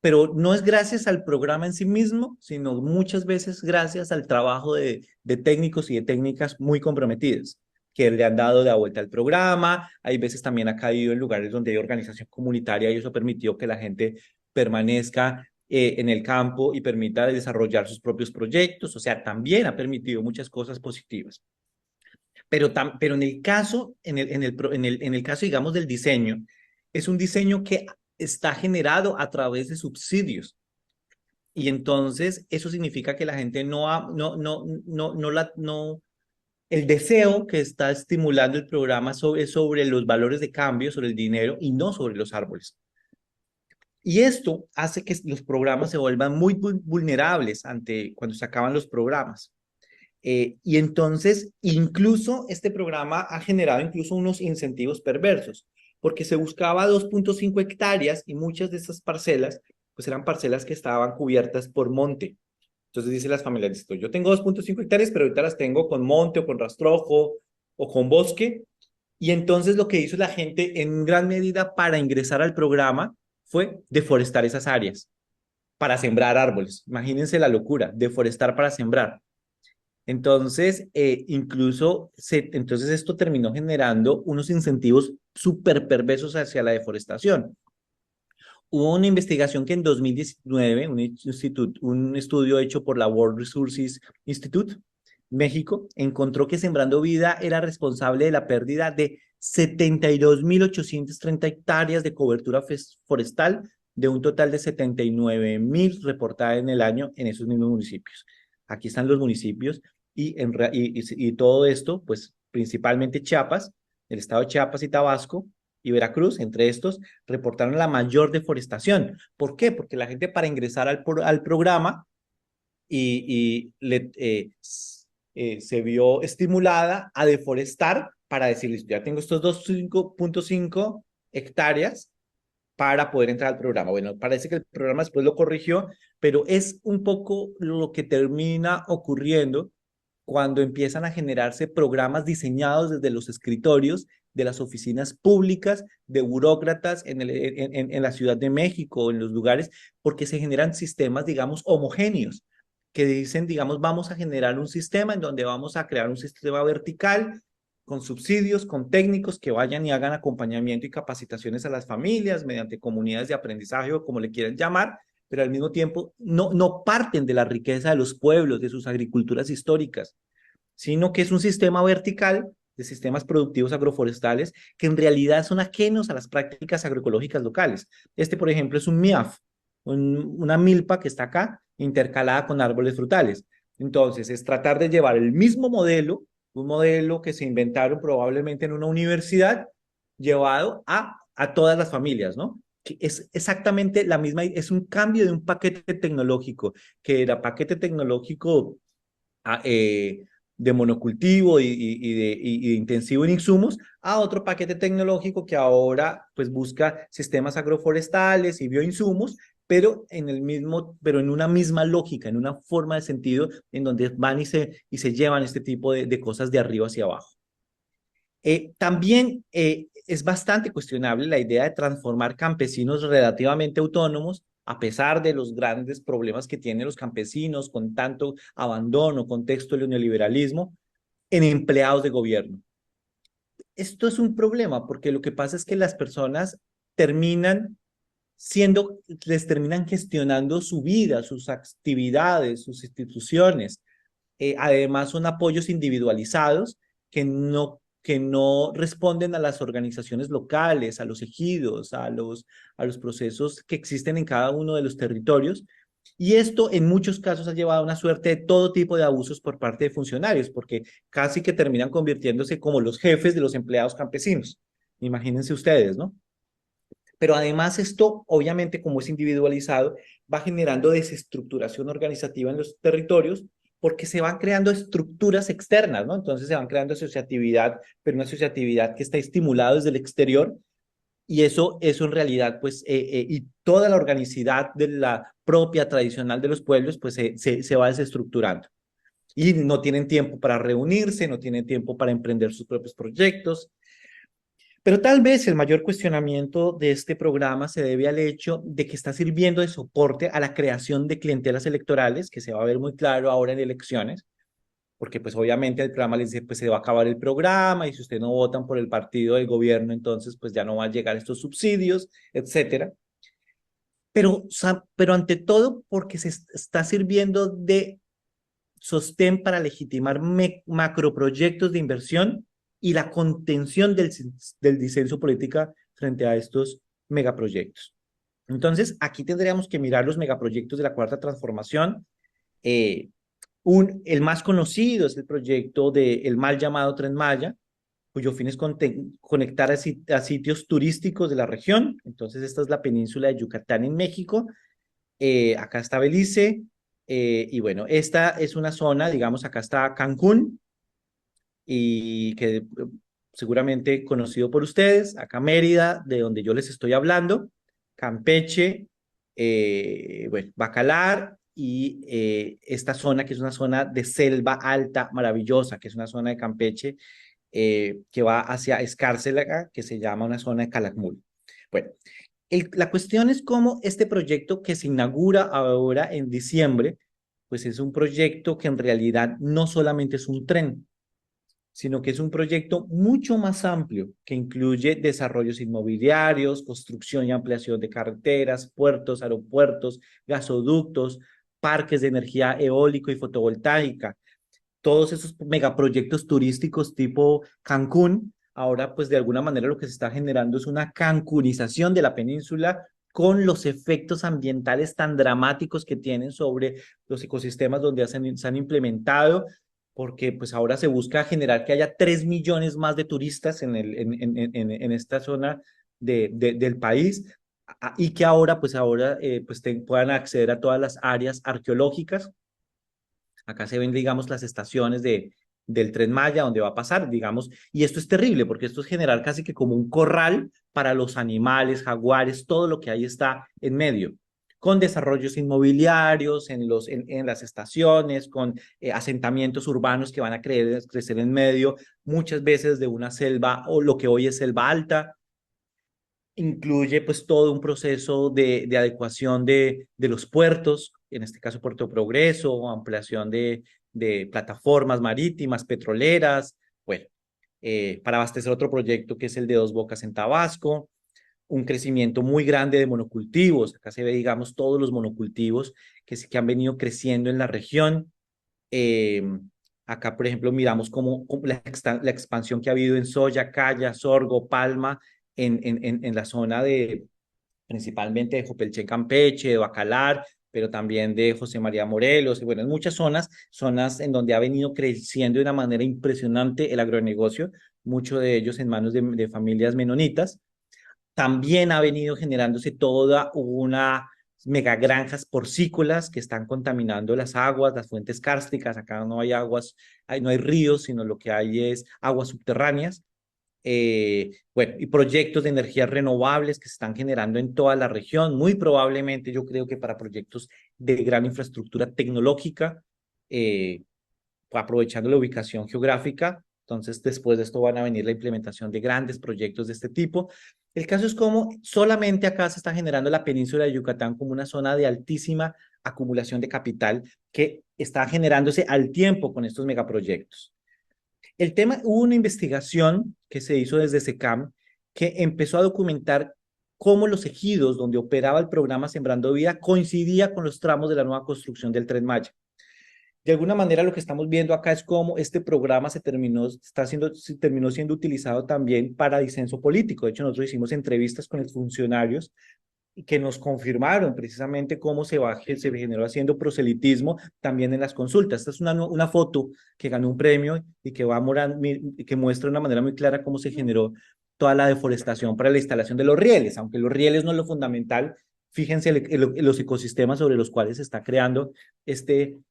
pero no es gracias al programa en sí mismo, sino muchas veces gracias al trabajo de técnicos y de técnicas muy comprometidas, que le han dado la vuelta al programa. Hay veces también ha caído en lugares donde hay organización comunitaria y eso permitió que la gente permanezca en el campo y permita desarrollar sus propios proyectos. O sea, también ha permitido muchas cosas positivas. Pero en el caso, en el caso, digamos, del diseño, es un diseño que está generado a través de subsidios. Y entonces eso significa que la gente el deseo que está estimulando el programa es sobre los valores de cambio, sobre el dinero y no sobre los árboles. Y esto hace que los programas se vuelvan muy vulnerables cuando se acaban los programas. Y entonces, incluso este programa ha generado incluso unos incentivos perversos, porque se buscaba 2.5 hectáreas y muchas de esas parcelas, pues eran parcelas que estaban cubiertas por monte. Entonces dicen las familias, listo, yo tengo 2.5 hectáreas, pero ahorita las tengo con monte o con rastrojo, o con bosque. Y entonces lo que hizo la gente en gran medida para ingresar al programa fue deforestar esas áreas para sembrar árboles. Imagínense la locura, deforestar para sembrar. Entonces, entonces esto terminó generando unos incentivos súper perversos hacia la deforestación. Hubo una investigación que en 2019, un estudio hecho por la World Resources Institute, México, encontró que Sembrando Vida era responsable de la pérdida de 72.830 hectáreas de cobertura forestal, de un total de 79.000 reportadas en el año en esos mismos municipios. Aquí están los municipios y todo esto, pues principalmente Chiapas, el estado de Chiapas y Tabasco, y Veracruz, entre estos, reportaron la mayor deforestación. ¿Por qué? Porque la gente para ingresar al programa se vio estimulada a deforestar para decirles, ya tengo estos 2.5 hectáreas para poder entrar al programa. Bueno, parece que el programa después lo corrigió, pero es un poco lo que termina ocurriendo cuando empiezan a generarse programas diseñados desde los escritorios de las oficinas públicas, de burócratas en la Ciudad de México, en los lugares, porque se generan sistemas, digamos, homogéneos, que dicen, digamos, vamos a generar un sistema en donde vamos a crear un sistema vertical con subsidios, con técnicos que vayan y hagan acompañamiento y capacitaciones a las familias mediante comunidades de aprendizaje o como le quieran llamar, pero al mismo tiempo no parten de la riqueza de los pueblos, de sus agriculturas históricas, sino que es un sistema vertical de sistemas productivos agroforestales que en realidad son ajenos a las prácticas agroecológicas locales. Este, por ejemplo, es un MIAF, una milpa que está acá, intercalada con árboles frutales. Entonces, es tratar de llevar el mismo modelo, un modelo que se inventaron probablemente en una universidad, llevado a todas las familias, ¿no? Que es exactamente la misma, es un cambio de un paquete tecnológico, que era paquete tecnológico a, de monocultivo y de intensivo en insumos, a otro paquete tecnológico que ahora pues busca sistemas agroforestales y bioinsumos, pero en una misma lógica, en una forma de sentido en donde van y se llevan este tipo de cosas de arriba hacia abajo. También es bastante cuestionable la idea de transformar campesinos relativamente autónomos, a pesar de los grandes problemas que tienen los campesinos con tanto abandono, contexto del neoliberalismo, en empleados de gobierno. Esto es un problema porque lo que pasa es que las personas terminan les terminan gestionando su vida, sus actividades, sus instituciones. Además, son apoyos individualizados que no responden a las organizaciones locales, a los ejidos, a los procesos que existen en cada uno de los territorios. Y esto en muchos casos ha llevado a una suerte de todo tipo de abusos por parte de funcionarios, porque casi que terminan convirtiéndose como los jefes de los empleados campesinos. Imagínense ustedes, ¿no? Pero además esto, obviamente, como es individualizado, va generando desestructuración organizativa en los territorios porque se van creando estructuras externas, ¿no? Entonces se van creando asociatividad, pero una asociatividad que está estimulada desde el exterior y eso en realidad, pues, y toda la organicidad de la propia tradicional de los pueblos, pues se va desestructurando. Y no tienen tiempo para reunirse, no tienen tiempo para emprender sus propios proyectos, pero tal vez el mayor cuestionamiento de este programa se debe al hecho de que está sirviendo de soporte a la creación de clientelas electorales, que se va a ver muy claro ahora en elecciones, porque pues obviamente el programa les dice, pues se va a acabar el programa y si ustedes no votan por el partido del gobierno, entonces pues ya no van a llegar estos subsidios, etcétera. Pero ante todo porque se está sirviendo de sostén para legitimar macroproyectos de inversión y la contención del disenso política frente a estos megaproyectos. Entonces, aquí tendríamos que mirar los megaproyectos de la Cuarta Transformación. Eh, el más conocido es el proyecto del mal llamado Tren Maya, cuyo fin es conectar a sitios turísticos de la región. Entonces, esta es la península de Yucatán en México. Acá está Belice, y bueno, esta es una zona, digamos, acá está Cancún, y que seguramente conocido por ustedes, acá Mérida, de donde yo les estoy hablando, Campeche, bueno, Bacalar, y esta zona que es una zona de selva alta, maravillosa, que es una zona de Campeche, que va hacia Escárcega, que se llama una zona de Calakmul. Bueno, la cuestión es cómo este proyecto que se inaugura ahora en diciembre, pues es un proyecto que en realidad no solamente es un tren, sino que es un proyecto mucho más amplio, que incluye desarrollos inmobiliarios, construcción y ampliación de carreteras, puertos, aeropuertos, gasoductos, parques de energía eólico y fotovoltaica, todos esos megaproyectos turísticos tipo Cancún. Ahora, pues de alguna manera lo que se está generando es una cancunización de la península con los efectos ambientales tan dramáticos que tienen sobre los ecosistemas donde se han implementado, porque pues ahora se busca generar que haya 3 millones más de turistas en esta zona del país, y que ahora puedan acceder a todas las áreas arqueológicas. Acá se ven, digamos, las estaciones del Tren Maya, donde va a pasar, digamos, y esto es terrible, porque esto es generar casi que como un corral para los animales, jaguares, todo lo que ahí está en medio, con desarrollos inmobiliarios en las estaciones, con asentamientos urbanos que van a crecer en medio, muchas veces de una selva o lo que hoy es selva alta. Incluye pues todo un proceso de adecuación de los puertos, en este caso Puerto Progreso, ampliación de plataformas marítimas, petroleras, bueno, para abastecer otro proyecto que es el de Dos Bocas en Tabasco, un crecimiento muy grande de monocultivos. Acá se ve, digamos, todos los monocultivos que han venido creciendo en la región. Eh, Acá, por ejemplo, miramos cómo la expansión que ha habido en soya, calla, sorgo, palma, en la zona principalmente de Jopelchen, Campeche, de Bacalar, pero también de José María Morelos, y bueno, en muchas zonas en donde ha venido creciendo de una manera impresionante el agronegocio, muchos de ellos en manos de familias menonitas. También ha venido generándose toda una megagranjas porcícolas que están contaminando las aguas, las fuentes kársticas. Acá no hay aguas, no hay ríos, sino lo que hay es aguas subterráneas. Bueno, y proyectos de energías renovables que se están generando en toda la región, muy probablemente yo creo que para proyectos de gran infraestructura tecnológica, eh, aprovechando la ubicación geográfica. Entonces, después de esto van a venir la implementación de grandes proyectos de este tipo. El caso es como solamente acá se está generando la península de Yucatán como una zona de altísima acumulación de capital que está generándose al tiempo con estos megaproyectos. El tema, hubo una investigación que se hizo desde SECAM que empezó a documentar cómo los ejidos donde operaba el programa Sembrando Vida coincidía con los tramos de la nueva construcción del Tren Maya. De alguna manera lo que estamos viendo acá es cómo este programa terminó siendo utilizado también para disenso político. De hecho, nosotros hicimos entrevistas con los funcionarios que nos confirmaron precisamente cómo se generó haciendo proselitismo también en las consultas. Esta es una foto que ganó un premio y que muestra de una manera muy clara cómo se generó toda la deforestación para la instalación de los rieles, aunque los rieles no es lo fundamental. Fíjense los ecosistemas sobre los cuales se está creando el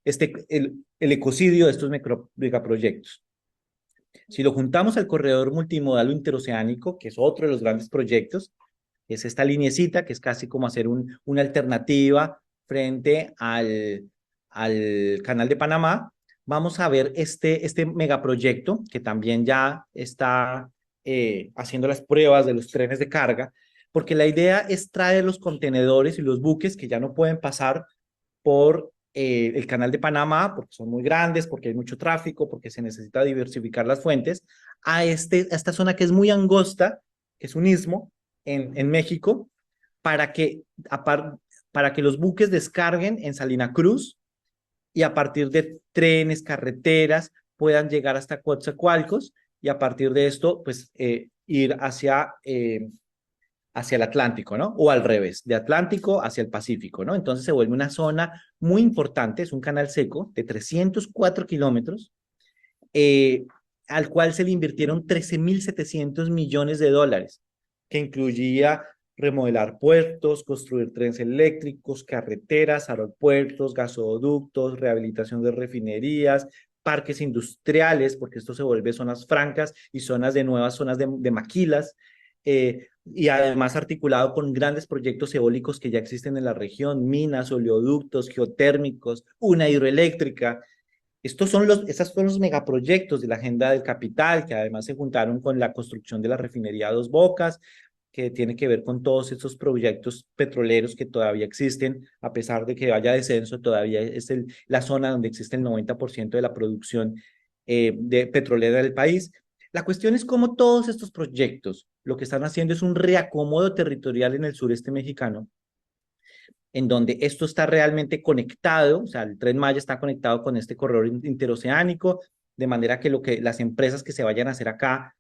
ecocidio de estos megaproyectos. Si lo juntamos al corredor multimodal interoceánico, que es otro de los grandes proyectos, es esta lineecita que es casi como hacer una alternativa frente al canal de Panamá, vamos a ver este megaproyecto que también ya está haciendo las pruebas de los trenes de carga, porque la idea es traer los contenedores y los buques que ya no pueden pasar por el canal de Panamá, porque son muy grandes, porque hay mucho tráfico, porque se necesita diversificar las fuentes, a esta zona que es muy angosta, que es un istmo en México, para que, para que los buques descarguen en Salina Cruz y a partir de trenes, carreteras, puedan llegar hasta Coatzacoalcos y a partir de esto, pues ir hacia el Atlántico, ¿no? O al revés, de Atlántico hacia el Pacífico, ¿no? Entonces se vuelve una zona muy importante, es un canal seco de 304 kilómetros, al cual se le invirtieron 13.700 millones de dólares, que incluía remodelar puertos, construir trenes eléctricos, carreteras, aeropuertos, gasoductos, rehabilitación de refinerías, parques industriales, porque esto se vuelve zonas francas y nuevas zonas de maquilas, y además articulado con grandes proyectos eólicos que ya existen en la región, minas, oleoductos, geotérmicos, una hidroeléctrica. Estos son los megaproyectos de la agenda del capital, que además se juntaron con la construcción de la refinería Dos Bocas, que tiene que ver con todos estos proyectos petroleros que todavía existen, a pesar de que vaya descenso, todavía es la zona donde existe el 90% de la producción de petrolera del país. La cuestión es cómo todos estos proyectos lo que están haciendo es un reacomodo territorial en el sureste mexicano, en donde esto está realmente conectado, o sea, el Tren Maya está conectado con este corredor interoceánico, de manera que las empresas que se vayan a hacer acá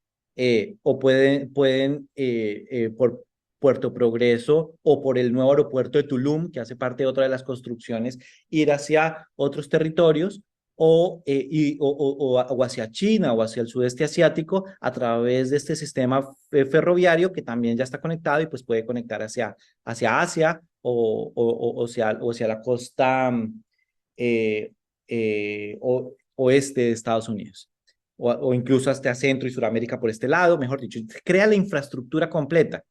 o pueden por Puerto Progreso o por el nuevo aeropuerto de Tulum, que hace parte de otra de las construcciones, ir hacia otros territorios o hacia China o hacia el sudeste asiático a través de este sistema ferroviario que también ya está conectado y pues puede conectar hacia Asia o hacia la costa eh, oeste de Estados Unidos, o incluso hasta Centro y Suramérica por este lado, mejor dicho, crea la infraestructura completa,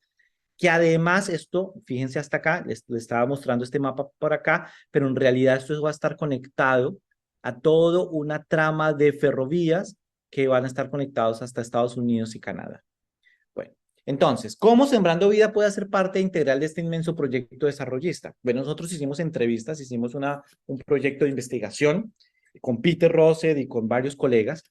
que además esto, fíjense hasta acá, les estaba mostrando este mapa por acá, pero en realidad esto va a estar conectado a toda una trama de ferrovías que van a estar conectados hasta Estados Unidos y Canadá. Bueno, entonces, ¿cómo Sembrando Vida puede ser parte integral de este inmenso proyecto desarrollista? Bueno, nosotros hicimos entrevistas, hicimos un proyecto de investigación con Peter Rosed y con varios colegas.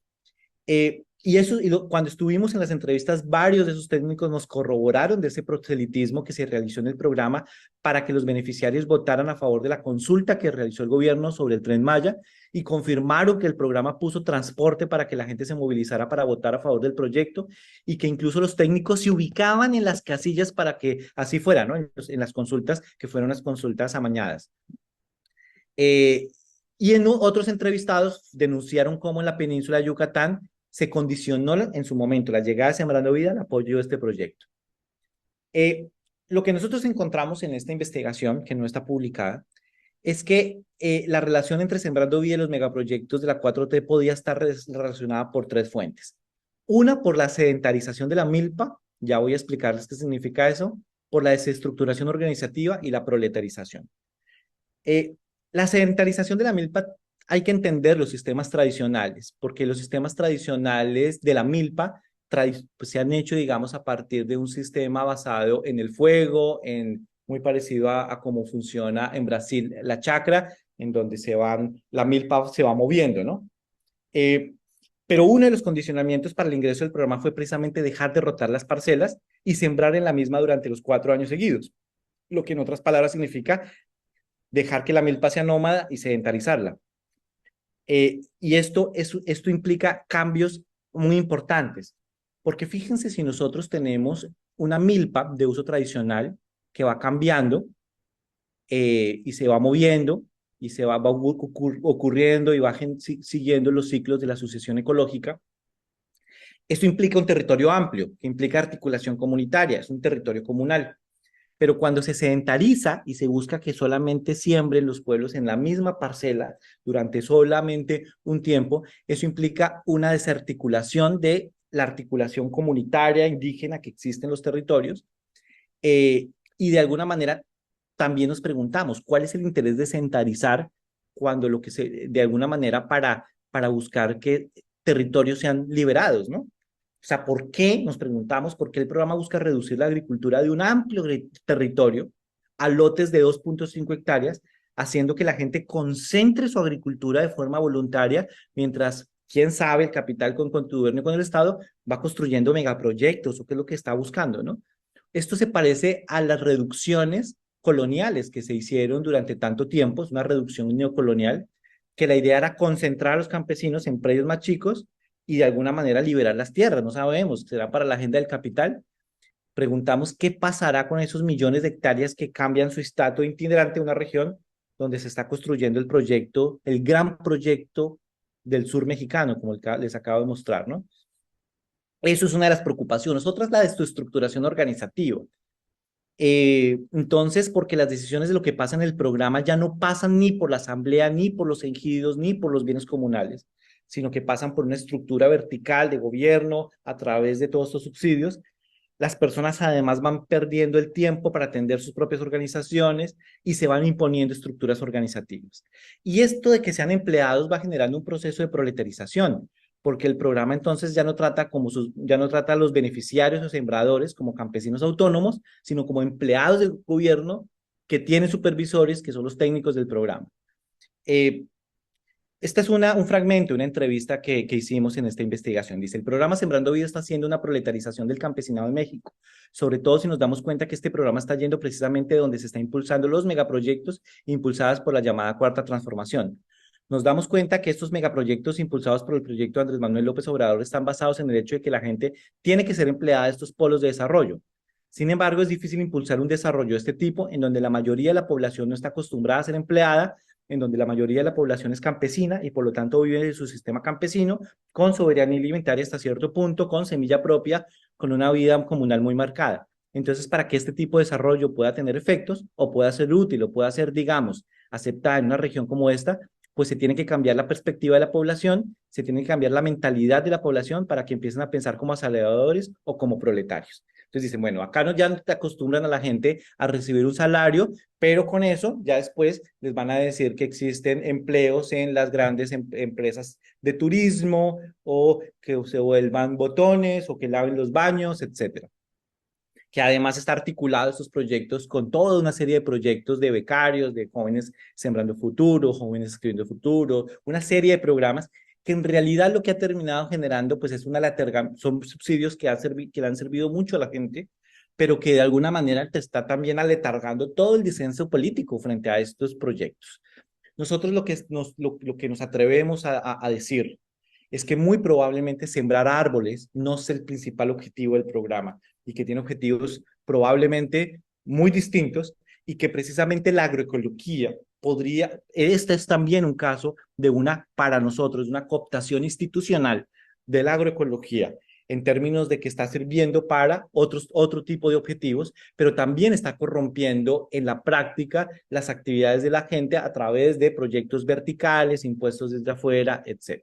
Cuando estuvimos en las entrevistas, varios de esos técnicos nos corroboraron de ese proselitismo que se realizó en el programa para que los beneficiarios votaran a favor de la consulta que realizó el gobierno sobre el Tren Maya y confirmaron que el programa puso transporte para que la gente se movilizara para votar a favor del proyecto y que incluso los técnicos se ubicaban en las casillas para que así fuera, ¿no? En las consultas, que fueron unas consultas amañadas. Y otros entrevistados denunciaron cómo en la península de Yucatán se condicionó en su momento la llegada de Sembrando Vida al apoyo de este proyecto. Lo que nosotros encontramos en esta investigación, que no está publicada, es que la relación entre Sembrando Vida y los megaproyectos de la 4T podía estar relacionada por tres fuentes. Una, por la sedentarización de la milpa, ya voy a explicarles qué significa eso, por la desestructuración organizativa y la proletarización. La sedentarización de la milpa, hay que entender los sistemas tradicionales, porque los sistemas tradicionales de la milpa pues, se han hecho, digamos, a partir de un sistema basado en el fuego, muy parecido a cómo funciona en Brasil la chacra, en donde la milpa se va moviendo, ¿no? Pero uno de los condicionamientos para el ingreso del programa fue precisamente dejar de rotar las parcelas y sembrar en la misma durante los 4 años seguidos, lo que en otras palabras significa dejar que la milpa sea nómada y sedentarizarla. Y esto implica cambios muy importantes, porque fíjense si nosotros tenemos una milpa de uso tradicional que va cambiando y se va moviendo y se va ocurriendo y va siguiendo los ciclos de la sucesión ecológica. Esto implica un territorio amplio, que implica articulación comunitaria, es un territorio comunal. Pero cuando se sedentariza y se busca que solamente siembren los pueblos en la misma parcela durante solamente un tiempo, eso implica una desarticulación de la articulación comunitaria indígena que existe en los territorios. Y de alguna manera también nos preguntamos, ¿cuál es el interés de sedentarizar cuando de alguna manera para buscar que territorios sean liberados, ¿no? O sea, ¿por qué? Nos preguntamos por qué el programa busca reducir la agricultura de un amplio territorio a lotes de 2.5 hectáreas, haciendo que la gente concentre su agricultura de forma voluntaria, mientras, quién sabe, el capital con contubernio con el Estado va construyendo megaproyectos, o qué es lo que está buscando, ¿no? Esto se parece a las reducciones coloniales que se hicieron durante tanto tiempo, es una reducción neocolonial, que la idea era concentrar a los campesinos en predios más chicos y de alguna manera liberar las tierras, no sabemos, será para la agenda del capital. Preguntamos qué pasará con esos millones de hectáreas que cambian su estatus itinerante de una región donde se está construyendo el proyecto, el gran proyecto del sur mexicano, como les acabo de mostrar, ¿no? Eso es una de las preocupaciones. Otra es la de su estructuración organizativa. Entonces, porque las decisiones de lo que pasa en el programa ya no pasan ni por la asamblea, ni por los ejidos, ni por los bienes comunales, sino que pasan por una estructura vertical de gobierno a través de todos estos subsidios. Las personas además van perdiendo el tiempo para atender sus propias organizaciones y se van imponiendo estructuras organizativas. Y esto de que sean empleados va generando un proceso de proletarización, porque el programa entonces ya no trata a los beneficiarios o sembradores como campesinos autónomos, sino como empleados del gobierno que tienen supervisores, que son los técnicos del programa. Esta es un fragmento, una entrevista que hicimos en esta investigación. Dice, el programa Sembrando Vida está haciendo una proletarización del campesinado en México, sobre todo si nos damos cuenta que este programa está yendo precisamente donde se está impulsando los megaproyectos impulsados por la llamada Cuarta Transformación. Nos damos cuenta que estos megaproyectos impulsados por el proyecto Andrés Manuel López Obrador están basados en el hecho de que la gente tiene que ser empleada de estos polos de desarrollo. Sin embargo, es difícil impulsar un desarrollo de este tipo en donde la mayoría de la población no está acostumbrada a ser empleada, en donde la mayoría de la población es campesina y por lo tanto vive en su sistema campesino, con soberanía alimentaria hasta cierto punto, con semilla propia, con una vida comunal muy marcada. Entonces, para que este tipo de desarrollo pueda tener efectos o pueda ser útil o pueda ser, digamos, aceptada en una región como esta, pues se tiene que cambiar la perspectiva de la población, se tiene que cambiar la mentalidad de la población para que empiecen a pensar como asalariadores o como proletarios. Entonces dicen, bueno, acá no, ya te acostumbran a la gente a recibir un salario, pero con eso ya después les van a decir que existen empleos en las grandes empresas de turismo o que se vuelvan botones o que laven los baños, etcétera. Que además está articulado estos proyectos con toda una serie de proyectos de becarios, de jóvenes sembrando futuro, jóvenes escribiendo futuro, una serie de programas que en realidad lo que ha terminado generando pues es son subsidios que le han servido mucho a la gente, pero que de alguna manera te está también aletargando todo el disenso político frente a estos proyectos. Nosotros lo que nos atrevemos a decir es que muy probablemente sembrar árboles no es el principal objetivo del programa y que tiene objetivos probablemente muy distintos y que precisamente la agroecología este es también un caso de para nosotros, una cooptación institucional de la agroecología en términos de que está sirviendo para otro tipo de objetivos, pero también está corrompiendo en la práctica las actividades de la gente a través de proyectos verticales, impuestos desde afuera, etc.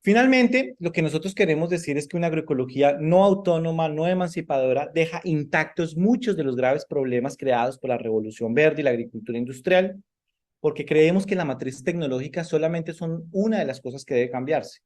Finalmente, lo que nosotros queremos decir es que una agroecología no autónoma, no emancipadora, deja intactos muchos de los graves problemas creados por la revolución verde y la agricultura industrial, porque creemos que la matriz tecnológica solamente son una de las cosas que debe cambiarse.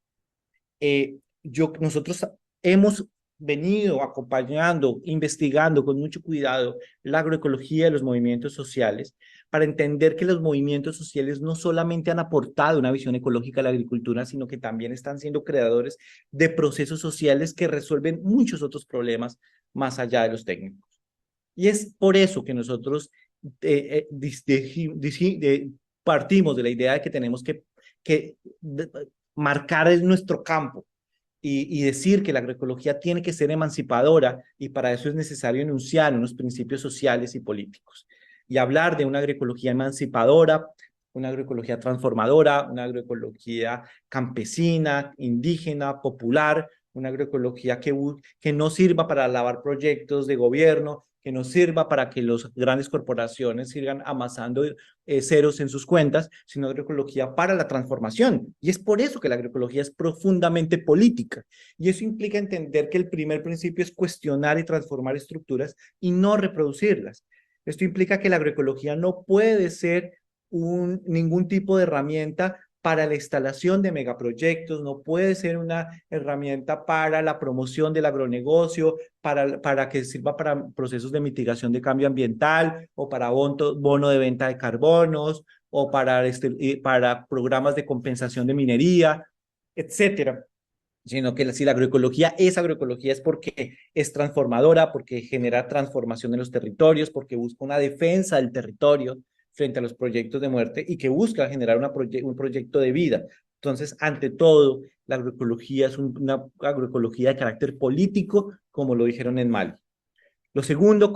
Nosotros hemos venido acompañando, investigando con mucho cuidado la agroecología de los movimientos sociales para entender que los movimientos sociales no solamente han aportado una visión ecológica a la agricultura, sino que también están siendo creadores de procesos sociales que resuelven muchos otros problemas más allá de los técnicos. Y es por eso que nosotros partimos de la idea de que tenemos que marcar nuestro campo y decir que la agroecología tiene que ser emancipadora y para eso es necesario enunciar unos principios sociales y políticos. Y hablar de una agroecología emancipadora, una agroecología transformadora, una agroecología campesina, indígena, popular, una agroecología que no sirva para alabar proyectos de gobierno, que no sirva para que las grandes corporaciones sigan amasando ceros en sus cuentas, sino agroecología para la transformación. Y es por eso que la agroecología es profundamente política. Y eso implica entender que el primer principio es cuestionar y transformar estructuras y no reproducirlas. Esto implica que la agroecología no puede ser ningún tipo de herramienta para la instalación de megaproyectos, no puede ser una herramienta para la promoción del agronegocio, para que sirva para procesos de mitigación de cambio ambiental o para bono de venta de carbonos o para programas de compensación de minería, etcétera. Sino que si la agroecología es porque es transformadora, porque genera transformación en los territorios, porque busca una defensa del territorio frente a los proyectos de muerte y que busca generar un proyecto de vida. Entonces, ante todo, la agroecología es una agroecología de carácter político, como lo dijeron en Mali. Lo segundo,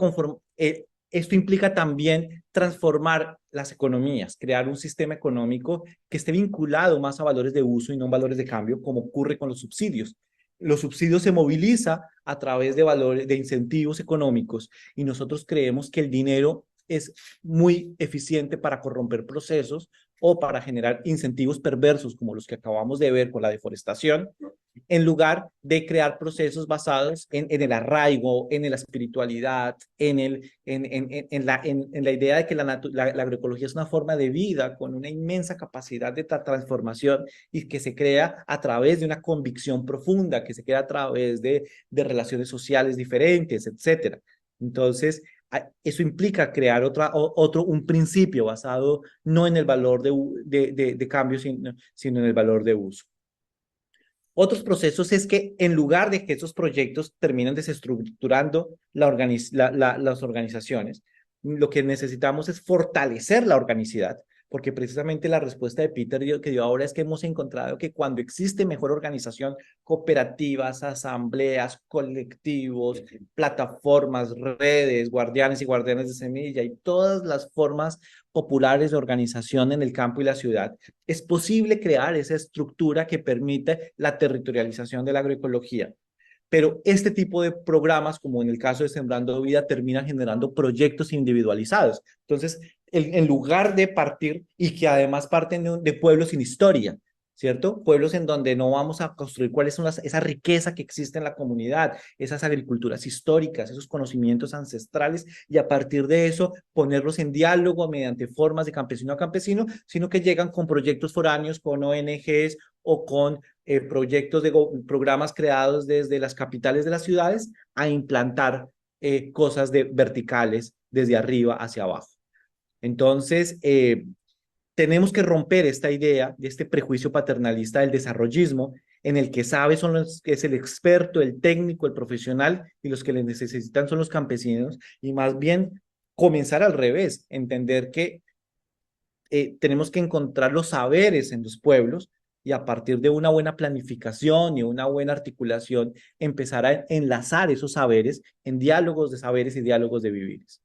esto implica también transformar las economías, crear un sistema económico que esté vinculado más a valores de uso y no a valores de cambio, como ocurre con los subsidios. Los subsidios se movilizan a través de valores, de incentivos económicos, y nosotros creemos que el dinero es muy eficiente para corromper procesos o para generar incentivos perversos como los que acabamos de ver con la deforestación, en lugar de crear procesos basados en el arraigo, en la espiritualidad, en la idea de que la agroecología es una forma de vida con una inmensa capacidad de transformación y que se crea a través de una convicción profunda, que se crea a través de relaciones sociales diferentes, etcétera. Entonces, eso implica crear un principio basado no en el valor de cambio, sino en el valor de uso. Otros procesos es que en lugar de que esos proyectos terminen desestructurando las organizaciones, lo que necesitamos es fortalecer la organicidad, porque precisamente la respuesta de Peter que dio ahora es que hemos encontrado que cuando existe mejor organización, cooperativas, asambleas, colectivos, plataformas, redes, guardianes y guardianes de semilla y todas las formas populares de organización en el campo y la ciudad, es posible crear esa estructura que permite la territorialización de la agroecología. Pero este tipo de programas, como en el caso de Sembrando Vida, terminan generando proyectos individualizados. Entonces, en lugar de partir, y que además parten de pueblos sin historia, ¿cierto? Pueblos en donde no vamos a construir cuáles son esa riqueza que existe en la comunidad, esas agriculturas históricas, esos conocimientos ancestrales, y a partir de eso ponerlos en diálogo mediante formas de campesino a campesino, sino que llegan con proyectos foráneos, con ONGs o con proyectos de programas creados desde las capitales de las ciudades a implantar cosas verticales desde arriba hacia abajo. Entonces, tenemos que romper esta idea de este prejuicio paternalista del desarrollismo en el que es el experto, el técnico, el profesional y los que le necesitan son los campesinos y más bien comenzar al revés, entender que tenemos que encontrar los saberes en los pueblos y a partir de una buena planificación y una buena articulación empezar a enlazar esos saberes en diálogos de saberes y diálogos de vivires.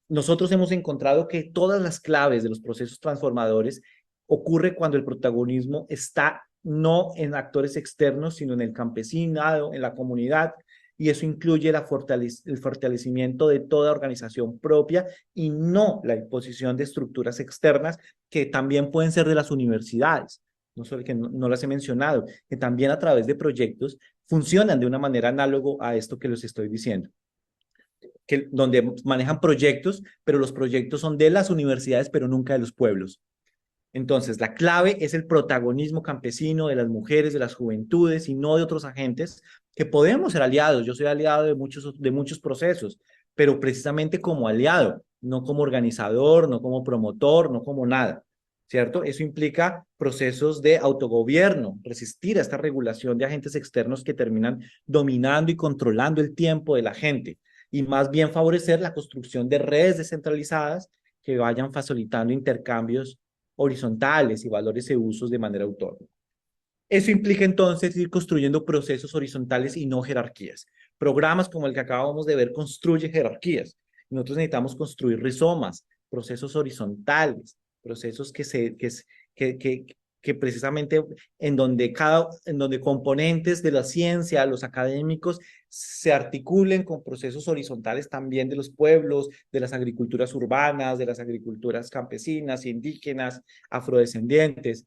Nosotros hemos encontrado que todas las claves de los procesos transformadores ocurre cuando el protagonismo está no en actores externos, sino en el campesinado, en la comunidad, y eso incluye el fortalecimiento de toda organización propia y no la imposición de estructuras externas que también pueden ser de las universidades, no solo que no las he mencionado, que también a través de proyectos funcionan de una manera análoga a esto que les estoy diciendo. Donde manejan proyectos, pero los proyectos son de las universidades, pero nunca de los pueblos. Entonces, la clave es el protagonismo campesino de las mujeres, de las juventudes y no de otros agentes que podemos ser aliados. Yo soy aliado de muchos procesos, pero precisamente como aliado, no como organizador, no como promotor, no como nada, ¿cierto? Eso implica procesos de autogobierno, resistir a esta regulación de agentes externos que terminan dominando y controlando el tiempo de la gente y más bien favorecer la construcción de redes descentralizadas que vayan facilitando intercambios horizontales y valores y usos de manera autónoma. Eso implica entonces ir construyendo procesos horizontales y no jerarquías. Programas como el que acabamos de ver construyen jerarquías. Nosotros necesitamos construir rizomas, procesos horizontales, procesos que precisamente en donde componentes de la ciencia, los académicos, se articulen con procesos horizontales también de los pueblos, de las agriculturas urbanas, de las agriculturas campesinas, indígenas, afrodescendientes.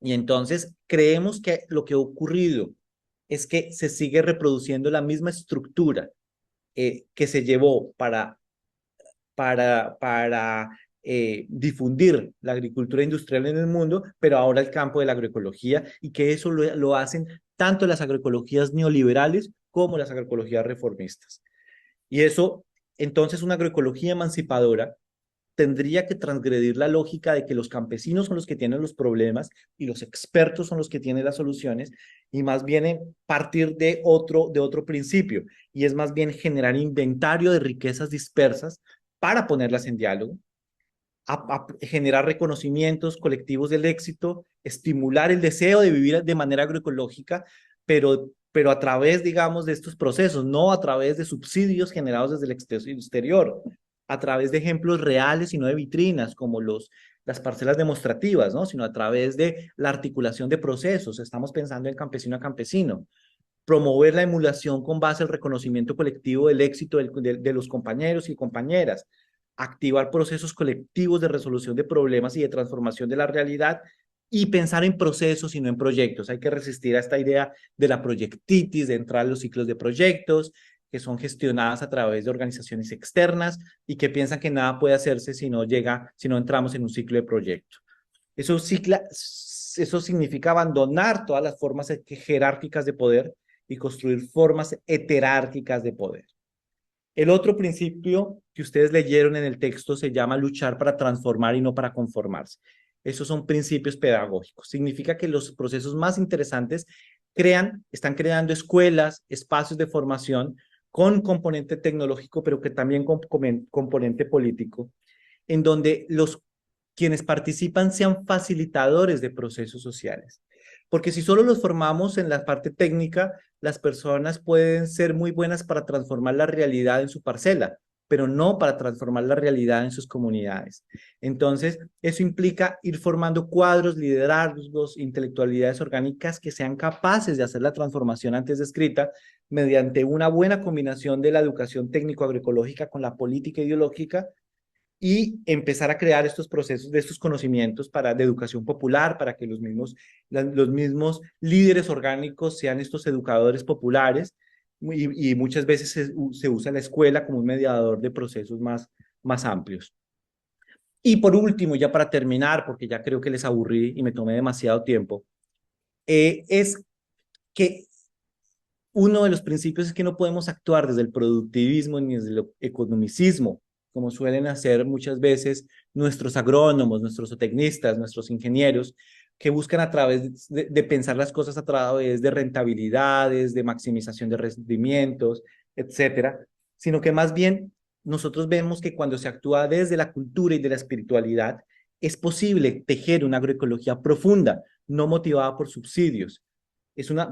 Y entonces creemos que lo que ha ocurrido es que se sigue reproduciendo la misma estructura que se llevó para difundir la agricultura industrial en el mundo, pero ahora el campo de la agroecología y que eso lo hacen tanto las agroecologías neoliberales como las agroecologías reformistas. Y eso, entonces, una agroecología emancipadora tendría que transgredir la lógica de que los campesinos son los que tienen los problemas y los expertos son los que tienen las soluciones, y más bien partir de otro principio, y es más bien generar inventario de riquezas dispersas para ponerlas en diálogo, a generar reconocimientos colectivos del éxito, estimular el deseo de vivir de manera agroecológica, pero a través, digamos, de estos procesos, no a través de subsidios generados desde el exterior, a través de ejemplos reales y no de vitrinas, como las parcelas demostrativas, ¿no? Sino a través de la articulación de procesos. Estamos pensando en campesino a campesino. Promover la emulación con base al reconocimiento colectivo del éxito de los compañeros y compañeras. Activar procesos colectivos de resolución de problemas y de transformación de la realidad y pensar en procesos y no en proyectos. Hay que resistir a esta idea de la proyectitis, de entrar a los ciclos de proyectos, que son gestionadas a través de organizaciones externas y que piensan que nada puede hacerse si no si no entramos en un ciclo de proyecto. Eso significa abandonar todas las formas jerárquicas de poder y construir formas heterárquicas de poder. El otro principio que ustedes leyeron en el texto se llama luchar para transformar y no para conformarse. Esos son principios pedagógicos. Significa que los procesos más interesantes están creando escuelas, espacios de formación con componente tecnológico, pero que también con componente político, en donde quienes participan sean facilitadores de procesos sociales. Porque si solo los formamos en la parte técnica, las personas pueden ser muy buenas para transformar la realidad en su parcela, pero no para transformar la realidad en sus comunidades. Entonces, eso implica ir formando cuadros, liderazgos, intelectualidades orgánicas que sean capaces de hacer la transformación antes descrita mediante una buena combinación de la educación técnico-agroecológica con la política ideológica y empezar a crear estos procesos de estos conocimientos de educación popular, para que los mismos líderes orgánicos sean estos educadores populares, y muchas veces se usa la escuela como un mediador de procesos más amplios. Y por último, ya para terminar, porque ya creo que les aburrí y me tomé demasiado tiempo, es que uno de los principios es que no podemos actuar desde el productivismo ni desde el economicismo, como suelen hacer muchas veces nuestros agrónomos, nuestros zootecnistas, nuestros ingenieros, que buscan a través de pensar las cosas a través de rentabilidades, de maximización de rendimientos, etcétera, sino que más bien nosotros vemos que cuando se actúa desde la cultura y de la espiritualidad, es posible tejer una agroecología profunda, no motivada por subsidios.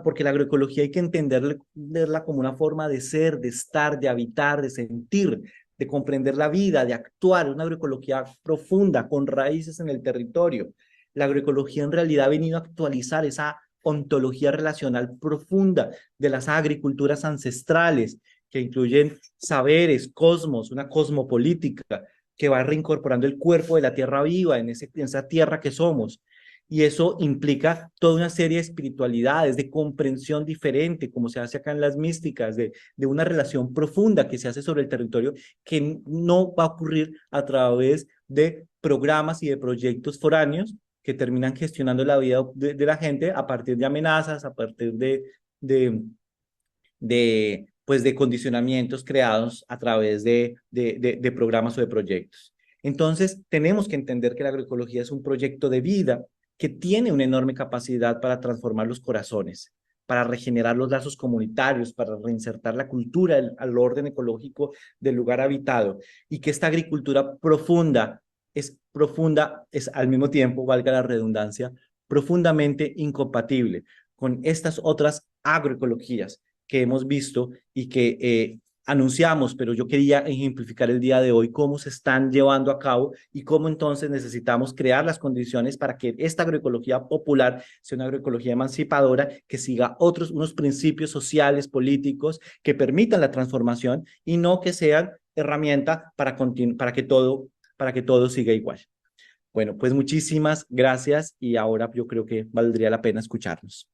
Porque la agroecología hay que entenderla como una forma de ser, de estar, de habitar, de sentir, de comprender la vida, de actuar, una agroecología profunda, con raíces en el territorio. La agroecología en realidad ha venido a actualizar esa ontología relacional profunda de las agriculturas ancestrales, que incluyen saberes, cosmos, una cosmopolítica que va reincorporando el cuerpo de la tierra viva en esa tierra que somos. Y eso implica toda una serie de espiritualidades, de comprensión diferente, como se hace acá en las místicas, de una relación profunda que se hace sobre el territorio, que no va a ocurrir a través de programas y de proyectos foráneos que terminan gestionando la vida de la gente a partir de amenazas, a partir pues de condicionamientos creados a través de programas o de proyectos. Entonces, tenemos que entender que la agroecología es un proyecto de vida que tiene una enorme capacidad para transformar los corazones, para regenerar los lazos comunitarios, para reinsertar la cultura al orden ecológico del lugar habitado, y que esta agricultura profunda, es al mismo tiempo, valga la redundancia, profundamente incompatible con estas otras agroecologías que hemos visto y que anunciamos, pero yo quería ejemplificar el día de hoy cómo se están llevando a cabo y cómo entonces necesitamos crear las condiciones para que esta agroecología popular sea una agroecología emancipadora que siga unos principios sociales, políticos, que permitan la transformación y no que sean herramienta para que todo siga igual. Bueno, pues muchísimas gracias, y ahora yo creo que valdría la pena escucharnos.